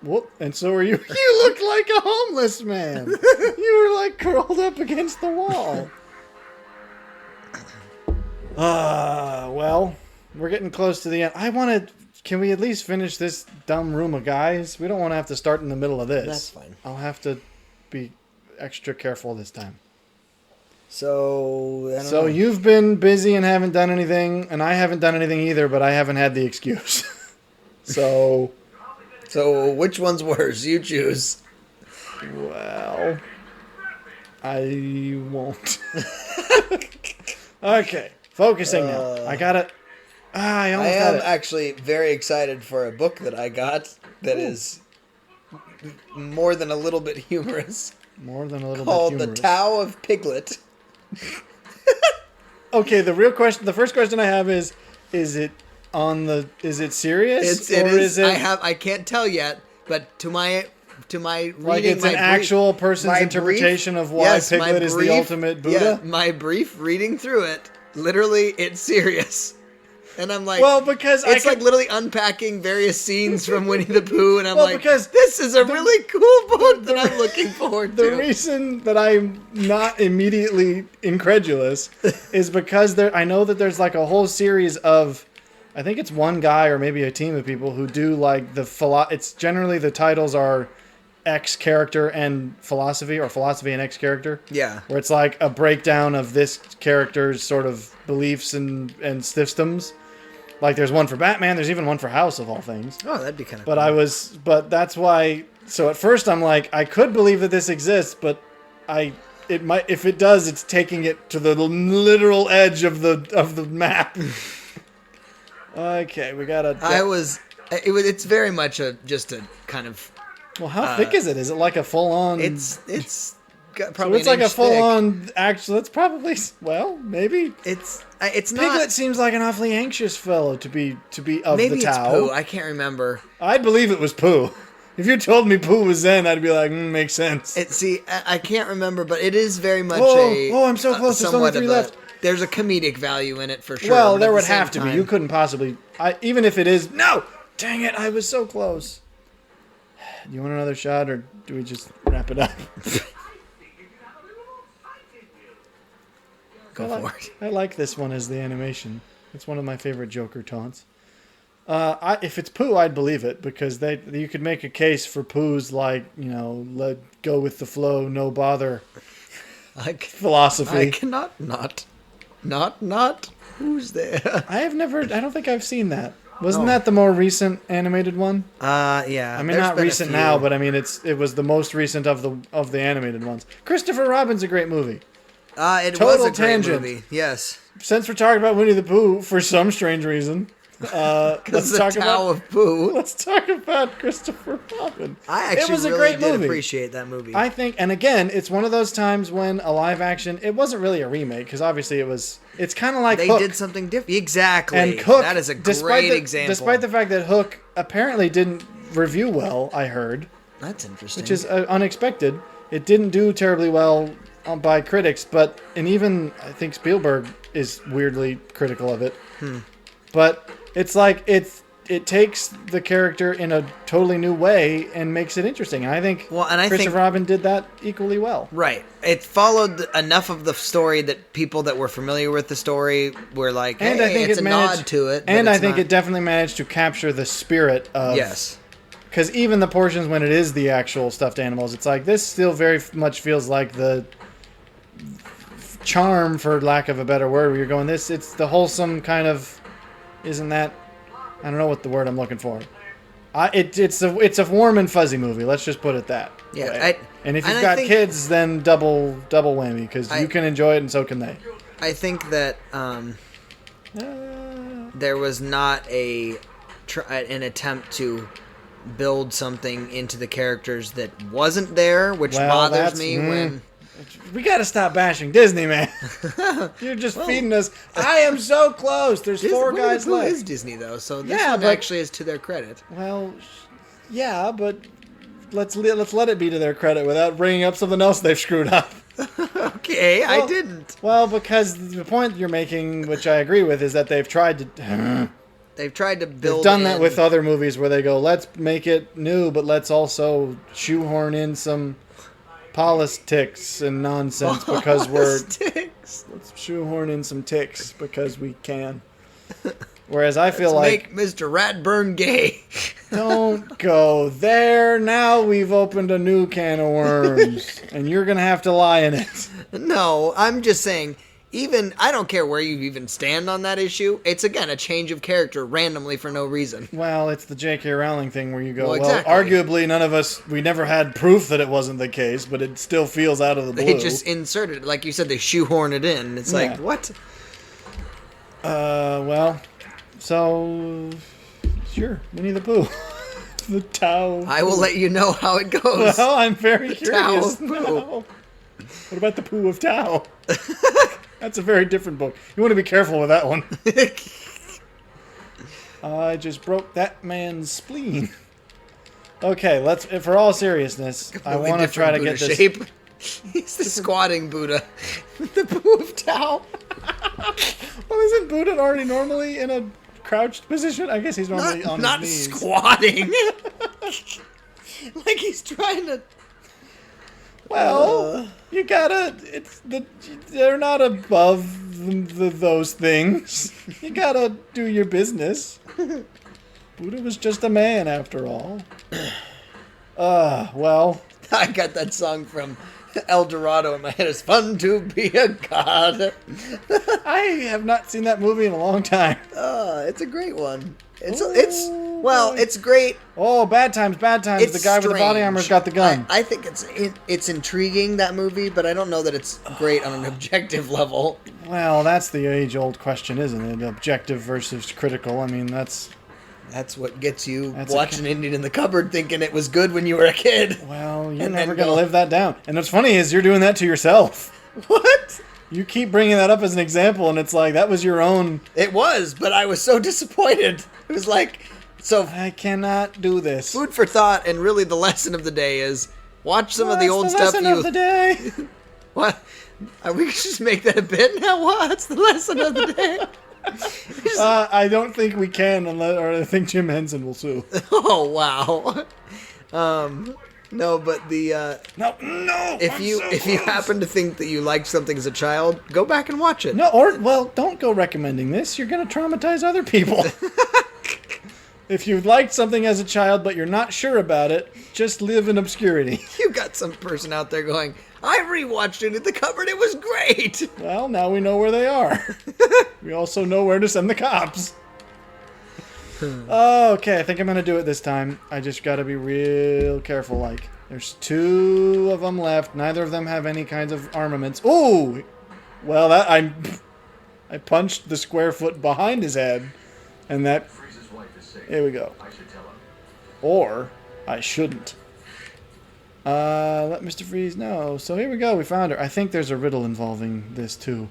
[SPEAKER 1] whoop! And so are you. You look like a homeless man. You were like curled up against the wall. Well, we're getting close to the end. I want to. Can we at least finish this dumb room of guys? We don't want to have to start in the middle of this.
[SPEAKER 2] That's fine.
[SPEAKER 1] I'll have to be extra careful this time.
[SPEAKER 2] So, I don't
[SPEAKER 1] So
[SPEAKER 2] know.
[SPEAKER 1] you've been busy and haven't done anything, and I haven't done anything either, but I haven't had the excuse. So,
[SPEAKER 2] which one's worse? You choose.
[SPEAKER 1] well, I won't. Okay, focusing now. I got it. I
[SPEAKER 2] I
[SPEAKER 1] almost had
[SPEAKER 2] am
[SPEAKER 1] it.
[SPEAKER 2] actually very excited for a book that I got that is more than a little bit humorous,
[SPEAKER 1] More than a little
[SPEAKER 2] called
[SPEAKER 1] bit
[SPEAKER 2] The
[SPEAKER 1] humorous.
[SPEAKER 2] Tao of Piglet.
[SPEAKER 1] Okay, the first question I have is it is it serious?
[SPEAKER 2] It
[SPEAKER 1] or
[SPEAKER 2] is.
[SPEAKER 1] it
[SPEAKER 2] I can't tell yet, but to my
[SPEAKER 1] like
[SPEAKER 2] reading
[SPEAKER 1] it's
[SPEAKER 2] my
[SPEAKER 1] an
[SPEAKER 2] brief-
[SPEAKER 1] actual person's
[SPEAKER 2] my
[SPEAKER 1] interpretation
[SPEAKER 2] brief-
[SPEAKER 1] of why
[SPEAKER 2] yes, my
[SPEAKER 1] Piglet is the
[SPEAKER 2] brief-
[SPEAKER 1] ultimate Buddha?
[SPEAKER 2] Yeah, my brief reading through it, literally, it's serious. And I'm like,
[SPEAKER 1] Well, because
[SPEAKER 2] it's like literally unpacking various scenes from Winnie the Pooh, and I'm
[SPEAKER 1] Well,
[SPEAKER 2] like,
[SPEAKER 1] because
[SPEAKER 2] this is a really cool book that I'm looking forward
[SPEAKER 1] the
[SPEAKER 2] to.
[SPEAKER 1] reason that I'm not immediately incredulous is because I know that there's like a whole series of, I think it's one guy or maybe a team of people who do like it's generally the titles are X character and philosophy, or philosophy and X character.
[SPEAKER 2] Yeah.
[SPEAKER 1] Where it's like a breakdown of this character's sort of beliefs and systems. Like there's one for Batman, there's even one for House of all things.
[SPEAKER 2] Oh, that'd be kind of.
[SPEAKER 1] But but that's why. So at first I'm like, I could believe that this exists, but it might, if it does, it's taking it to the literal edge of the map. Okay, we gotta.
[SPEAKER 2] It's very much just a kind of.
[SPEAKER 1] Well, how thick is it? Is it like a full on?
[SPEAKER 2] It's got
[SPEAKER 1] so
[SPEAKER 2] probably
[SPEAKER 1] it's like
[SPEAKER 2] an
[SPEAKER 1] a
[SPEAKER 2] inch
[SPEAKER 1] full
[SPEAKER 2] thick.
[SPEAKER 1] on. Actually, that's probably maybe.
[SPEAKER 2] It's
[SPEAKER 1] Piglet
[SPEAKER 2] not.
[SPEAKER 1] seems like an awfully anxious fellow to be of
[SPEAKER 2] Maybe
[SPEAKER 1] the
[SPEAKER 2] it's
[SPEAKER 1] Tao.
[SPEAKER 2] Pooh. I can't remember.
[SPEAKER 1] I'd believe it was Pooh. If you told me Pooh was Zen, I'd be like, makes sense.
[SPEAKER 2] I can't remember, but it is very much
[SPEAKER 1] I'm so close. There's only
[SPEAKER 2] somewhat
[SPEAKER 1] 3
[SPEAKER 2] of a-
[SPEAKER 1] left.
[SPEAKER 2] There's a comedic value in it for sure.
[SPEAKER 1] Well,
[SPEAKER 2] but
[SPEAKER 1] there
[SPEAKER 2] at the
[SPEAKER 1] would
[SPEAKER 2] same
[SPEAKER 1] have to be.
[SPEAKER 2] time-
[SPEAKER 1] You couldn't possibly. Even if it is. No! Dang it, I was so close. Do you want another shot, or do we just wrap it up?
[SPEAKER 2] Go for it.
[SPEAKER 1] I like this one as the animation. It's one of my favorite Joker taunts. If it's Pooh, I'd believe it, because you could make a case for Pooh's, like, let go with the flow, no bother philosophy.
[SPEAKER 2] I cannot not. Who's there?
[SPEAKER 1] I don't think I've seen that. Wasn't that the more recent animated one?
[SPEAKER 2] Yeah.
[SPEAKER 1] I mean, not recent now, but I mean, it was the most recent of the animated ones. Christopher Robin's a great movie.
[SPEAKER 2] it
[SPEAKER 1] Total
[SPEAKER 2] was a great
[SPEAKER 1] tangent.
[SPEAKER 2] movie. Yes.
[SPEAKER 1] Since we're talking about Winnie the Pooh for some strange reason, let's
[SPEAKER 2] The
[SPEAKER 1] talk
[SPEAKER 2] Tao
[SPEAKER 1] about
[SPEAKER 2] of Pooh.
[SPEAKER 1] let's talk about Christopher Robin.
[SPEAKER 2] I actually
[SPEAKER 1] it was a
[SPEAKER 2] really
[SPEAKER 1] great
[SPEAKER 2] did
[SPEAKER 1] movie.
[SPEAKER 2] appreciate that movie.
[SPEAKER 1] I think, and again, it's one of those times when a live action. It wasn't really a remake because obviously it's kind of like
[SPEAKER 2] they
[SPEAKER 1] Hook.
[SPEAKER 2] did something different. Exactly.
[SPEAKER 1] And Hook,
[SPEAKER 2] that is a
[SPEAKER 1] despite
[SPEAKER 2] great
[SPEAKER 1] the,
[SPEAKER 2] example.
[SPEAKER 1] Despite the fact that Hook apparently didn't review well, I heard,
[SPEAKER 2] That's interesting.
[SPEAKER 1] which is unexpected. It didn't do terribly well by critics, and even I think Spielberg is weirdly critical of it. But it's like it takes the character in a totally new way and makes it interesting. And I think Christopher Robin did that equally well.
[SPEAKER 2] Right. It followed enough of the story that people that were familiar with the story were like, hey,
[SPEAKER 1] And I think
[SPEAKER 2] it's
[SPEAKER 1] it
[SPEAKER 2] a
[SPEAKER 1] managed,
[SPEAKER 2] nod to it. but
[SPEAKER 1] And I
[SPEAKER 2] it's
[SPEAKER 1] think
[SPEAKER 2] not.
[SPEAKER 1] it definitely managed to capture the spirit of...
[SPEAKER 2] Yes.
[SPEAKER 1] Because even the portions when it is the actual stuffed animals, it's like, this still very much feels like the charm, for lack of a better word, where you're going, it's the wholesome kind of... Isn't that... I don't know what the word I'm looking for. It's a warm and fuzzy movie. Let's just put it that
[SPEAKER 2] Yeah,
[SPEAKER 1] way. And if you've
[SPEAKER 2] I
[SPEAKER 1] got
[SPEAKER 2] think-
[SPEAKER 1] kids, then double whammy, because you can enjoy it and so can they.
[SPEAKER 2] I think that there was not an attempt to build something into the characters that wasn't there, which bothers me when...
[SPEAKER 1] We gotta stop bashing Disney, man. You're just feeding us. I am so close. There's 4
[SPEAKER 2] Winnie the
[SPEAKER 1] guys
[SPEAKER 2] Pooh
[SPEAKER 1] left.
[SPEAKER 2] is Disney, though, so this
[SPEAKER 1] Yeah,
[SPEAKER 2] one
[SPEAKER 1] but-
[SPEAKER 2] actually is to their credit.
[SPEAKER 1] Well, yeah, but let's let it be to their credit without bringing up something else they've screwed up.
[SPEAKER 2] Okay. Okay, I
[SPEAKER 1] Well-
[SPEAKER 2] didn't.
[SPEAKER 1] Well, because the point you're making, which I agree with, is that they've tried to...
[SPEAKER 2] They've tried to build.
[SPEAKER 1] They've done that
[SPEAKER 2] in-
[SPEAKER 1] with other movies where they go, let's make it new, but let's also shoehorn in some politics and nonsense because we're...
[SPEAKER 2] Politics.
[SPEAKER 1] Let's shoehorn in some ticks because we can. Whereas I feel
[SPEAKER 2] Let's
[SPEAKER 1] like...
[SPEAKER 2] make Mr. Ratburn gay.
[SPEAKER 1] Don't go there. Now we've opened a new can of worms. And you're going to have to lie in it.
[SPEAKER 2] No, I'm just saying, even, I don't care where you even stand on that issue. It's, again, a change of character randomly for no reason.
[SPEAKER 1] Well, it's the J.K. Rowling thing where you go,
[SPEAKER 2] Well,
[SPEAKER 1] well,
[SPEAKER 2] exactly.
[SPEAKER 1] arguably none of us, we never had proof that it wasn't the case, but it still feels out of the blue.
[SPEAKER 2] They just inserted it. Like you said, they shoehorn it in. It's like,
[SPEAKER 1] Yeah.
[SPEAKER 2] what?
[SPEAKER 1] Well, so, sure, Winnie the Pooh. The Tao.
[SPEAKER 2] I will let you know how it goes.
[SPEAKER 1] Well, I'm very
[SPEAKER 2] Tao
[SPEAKER 1] curious
[SPEAKER 2] of Pooh.
[SPEAKER 1] now. What about the Pooh of Tao? That's a very different book. You want to be careful with that one. I just broke that man's spleen. Okay, let's. For all seriousness, I
[SPEAKER 2] Completely
[SPEAKER 1] want to try to
[SPEAKER 2] different
[SPEAKER 1] get
[SPEAKER 2] Buddha
[SPEAKER 1] this.
[SPEAKER 2] shape. He's the squatting Buddha. The Pooh of Tao.
[SPEAKER 1] Well, isn't Buddha already normally in a crouched position? I guess he's normally on
[SPEAKER 2] Not
[SPEAKER 1] his knees.
[SPEAKER 2] squatting. Like he's trying to.
[SPEAKER 1] Well, you gotta. They're not above those things. You gotta do your business. Buddha was just a man, after all. Well.
[SPEAKER 2] I got that song from El Dorado in my head. It's fun to be a god.
[SPEAKER 1] I have not seen that movie in a long time.
[SPEAKER 2] It's a great one. It's
[SPEAKER 1] Oh,
[SPEAKER 2] it's great.
[SPEAKER 1] Oh, Bad Times, Bad Times.
[SPEAKER 2] It's
[SPEAKER 1] The guy with the body
[SPEAKER 2] strange.
[SPEAKER 1] armor's got the gun.
[SPEAKER 2] I think it's intriguing, that movie, but I don't know that it's great on an objective level.
[SPEAKER 1] Well, that's the age-old question, isn't it? Objective versus critical. I mean, that's
[SPEAKER 2] what gets you
[SPEAKER 1] That's
[SPEAKER 2] watching Indian in the Cupboard thinking it was good when you were a kid.
[SPEAKER 1] well, you're
[SPEAKER 2] And
[SPEAKER 1] never
[SPEAKER 2] then
[SPEAKER 1] gonna
[SPEAKER 2] go-
[SPEAKER 1] live that down. And what's funny is you're doing that to yourself.
[SPEAKER 2] What?
[SPEAKER 1] You keep bringing that up as an example, and it's like that was your own.
[SPEAKER 2] It was, but I was so disappointed. It was like, so
[SPEAKER 1] I cannot do this.
[SPEAKER 2] food for thought, and really the lesson of the day is watch some of the
[SPEAKER 1] What's
[SPEAKER 2] old
[SPEAKER 1] the
[SPEAKER 2] stuff
[SPEAKER 1] lesson
[SPEAKER 2] you.
[SPEAKER 1] of the day.
[SPEAKER 2] What? We could just make that a bit now. What's the lesson of the day?
[SPEAKER 1] I don't think we can, or I think Jim Henson will sue.
[SPEAKER 2] Oh wow. No, but the
[SPEAKER 1] No.
[SPEAKER 2] if
[SPEAKER 1] I'm
[SPEAKER 2] you
[SPEAKER 1] so
[SPEAKER 2] if you
[SPEAKER 1] close.
[SPEAKER 2] happen to think that you liked something as a child, go back and watch it.
[SPEAKER 1] No, or well, don't go recommending this. You're gonna traumatize other people. If you liked something as a child but you're not sure about it, just live in obscurity.
[SPEAKER 2] You got some person out there going, I rewatched it in the cupboard. It was great.
[SPEAKER 1] Well, now we know where they are. We also know where to send the cops. Okay, I think I'm gonna do it this time. I just gotta be real careful. Like, there's 2 of them left. Neither of them have any kinds of armaments. Ooh, well, I punched the square foot behind his head, and that.
[SPEAKER 3] Freeze's wife is safe.
[SPEAKER 1] Here we go.
[SPEAKER 3] I should tell him.
[SPEAKER 1] Or I shouldn't. Let Mr. Freeze know. So here we go. We found her. I think there's a riddle involving this too.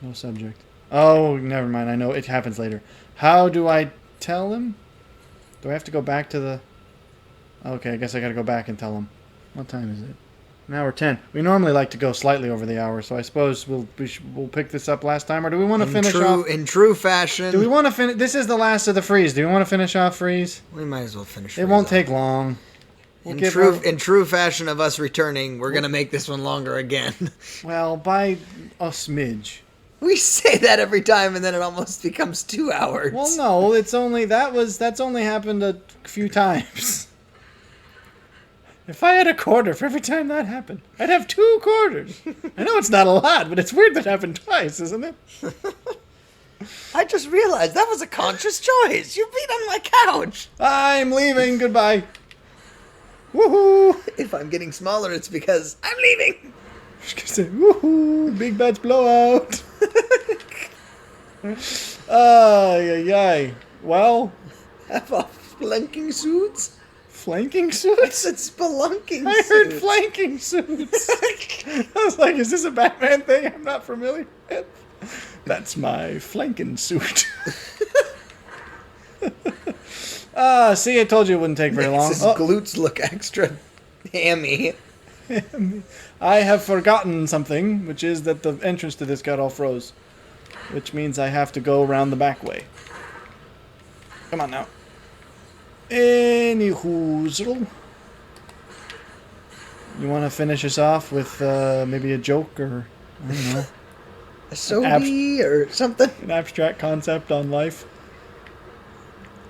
[SPEAKER 1] No subject. Oh, never mind. I know it happens later. How do I tell him? Do I have to go back to the... Okay, I guess I gotta go back and tell him. What time is it? An hour 10. We normally like to go slightly over the hour, so I suppose we'll pick this up last time, or do we want to finish off?
[SPEAKER 2] In true fashion.
[SPEAKER 1] Do we want to finish? This is the last of the Freeze. Do we want to finish off Freeze?
[SPEAKER 2] We might as well finish.
[SPEAKER 1] It won't
[SPEAKER 2] Freeze
[SPEAKER 1] take long. We'll
[SPEAKER 2] In
[SPEAKER 1] give
[SPEAKER 2] true,
[SPEAKER 1] her-
[SPEAKER 2] in true fashion of us returning, we're gonna make this one longer again.
[SPEAKER 1] Well, by a smidge.
[SPEAKER 2] We say that every time, and then it almost becomes 2 hours.
[SPEAKER 1] Well, no, it's only that's only happened a few times. If I had a quarter for every time that happened, I'd have 2 quarters. I know it's not a lot, but it's weird that happened twice, isn't it?
[SPEAKER 2] I just realized that was a conscious choice. You've been on my couch.
[SPEAKER 1] I'm leaving. Goodbye. Woohoo!
[SPEAKER 2] If I'm getting smaller, it's because I'm leaving.
[SPEAKER 1] I was gonna say, woohoo! Big Bats blowout. Ay. Well,
[SPEAKER 2] Have off spelunking suits.
[SPEAKER 1] flanking
[SPEAKER 2] I
[SPEAKER 1] suits.
[SPEAKER 2] said spelunking
[SPEAKER 1] I heard
[SPEAKER 2] suits.
[SPEAKER 1] flanking suits. I was like, is this a Batman thing I'm not familiar with? That's my flanking suit. See, I told you it wouldn't take very long.
[SPEAKER 2] His
[SPEAKER 1] Oh,
[SPEAKER 2] glutes look extra hammy.
[SPEAKER 1] I have forgotten something, which is that the entrance to this got all froze. Which means I have to go around the back way. Come on now. Anywho, you want to finish us off with maybe a joke or, I don't know,
[SPEAKER 2] A soda or something?
[SPEAKER 1] an abstract concept on life?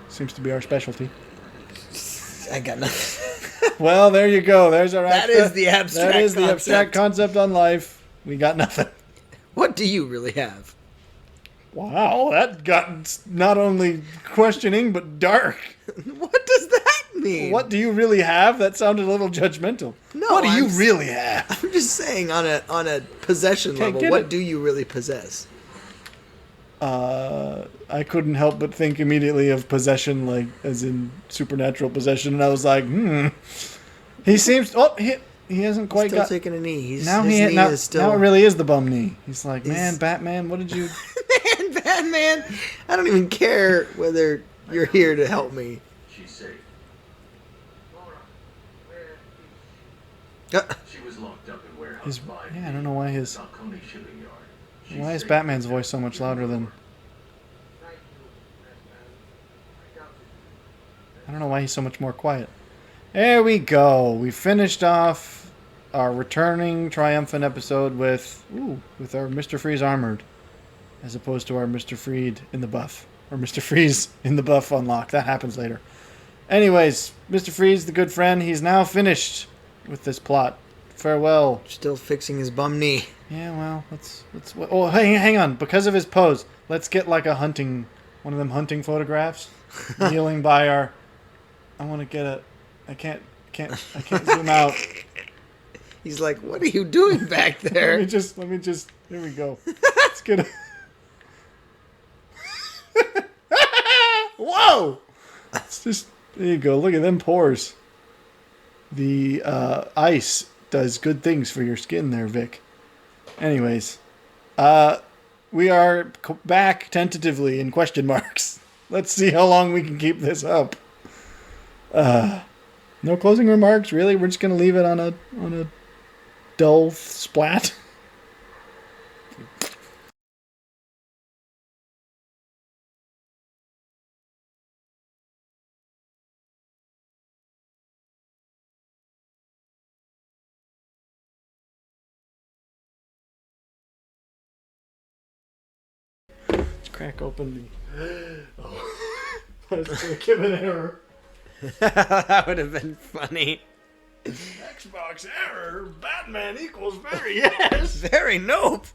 [SPEAKER 1] Seems to be our specialty.
[SPEAKER 2] I got nothing.
[SPEAKER 1] Well, there you go. There's our
[SPEAKER 2] That is the abstract
[SPEAKER 1] That is the
[SPEAKER 2] concept.
[SPEAKER 1] abstract concept on life. We got nothing.
[SPEAKER 2] What do you really have?
[SPEAKER 1] Wow, that got not only questioning but dark.
[SPEAKER 2] What does that mean?
[SPEAKER 1] What do you really have? That sounded a little judgmental.
[SPEAKER 2] No,
[SPEAKER 1] what do you
[SPEAKER 2] I'm-
[SPEAKER 1] really have?
[SPEAKER 2] I'm just saying on a possession
[SPEAKER 1] Okay,
[SPEAKER 2] level,
[SPEAKER 1] get
[SPEAKER 2] what
[SPEAKER 1] it.
[SPEAKER 2] do you really possess?
[SPEAKER 1] I couldn't help but think immediately of possession, like as in supernatural possession, and I was like, He seems. Oh, he hasn't quite
[SPEAKER 2] Still
[SPEAKER 1] got.
[SPEAKER 2] taking a knee. His
[SPEAKER 1] Now
[SPEAKER 2] knee
[SPEAKER 1] now,
[SPEAKER 2] is still.
[SPEAKER 1] now it really is the bum knee. He's like, man,
[SPEAKER 2] He's-
[SPEAKER 1] Batman, what did you?
[SPEAKER 2] Man, Batman, I don't even care whether you're here to help me.
[SPEAKER 3] She's safe. She was locked up in warehouse
[SPEAKER 1] His,
[SPEAKER 3] 5.
[SPEAKER 1] yeah, I don't know why his.
[SPEAKER 3] Falcone shipping yard. She's
[SPEAKER 1] Why is
[SPEAKER 3] safe.
[SPEAKER 1] Batman's voice so much louder than? I don't know why he's so much more quiet. There we go. We finished off our returning triumphant episode with our Mr. Freeze armored, as opposed to our Mr. Freed in the buff, or Mr. Freeze in the buff unlock. That happens later. Anyways, Mr. Freeze, the good friend, he's now finished with this plot. Farewell.
[SPEAKER 2] Still fixing his bum knee.
[SPEAKER 1] Yeah, well, let's. Oh, hang on. Because of his pose, let's get like one of them hunting photographs, kneeling by our. I want to get a. I can't zoom out.
[SPEAKER 2] He's like, "What are you doing back there?"
[SPEAKER 1] Let me just. Here we go. Let's get a. Whoa! It's just. There you go. Look at them pores. The ice does good things for your skin there, Vic. Anyways, we are back tentatively in question marks. Let's see how long we can keep this up. No closing remarks, really? We're just gonna leave it on a dull splat. Let's crack open the. Let's give an error.
[SPEAKER 2] That would have been funny.
[SPEAKER 1] Xbox error. Batman equals very yes.
[SPEAKER 2] Very nope.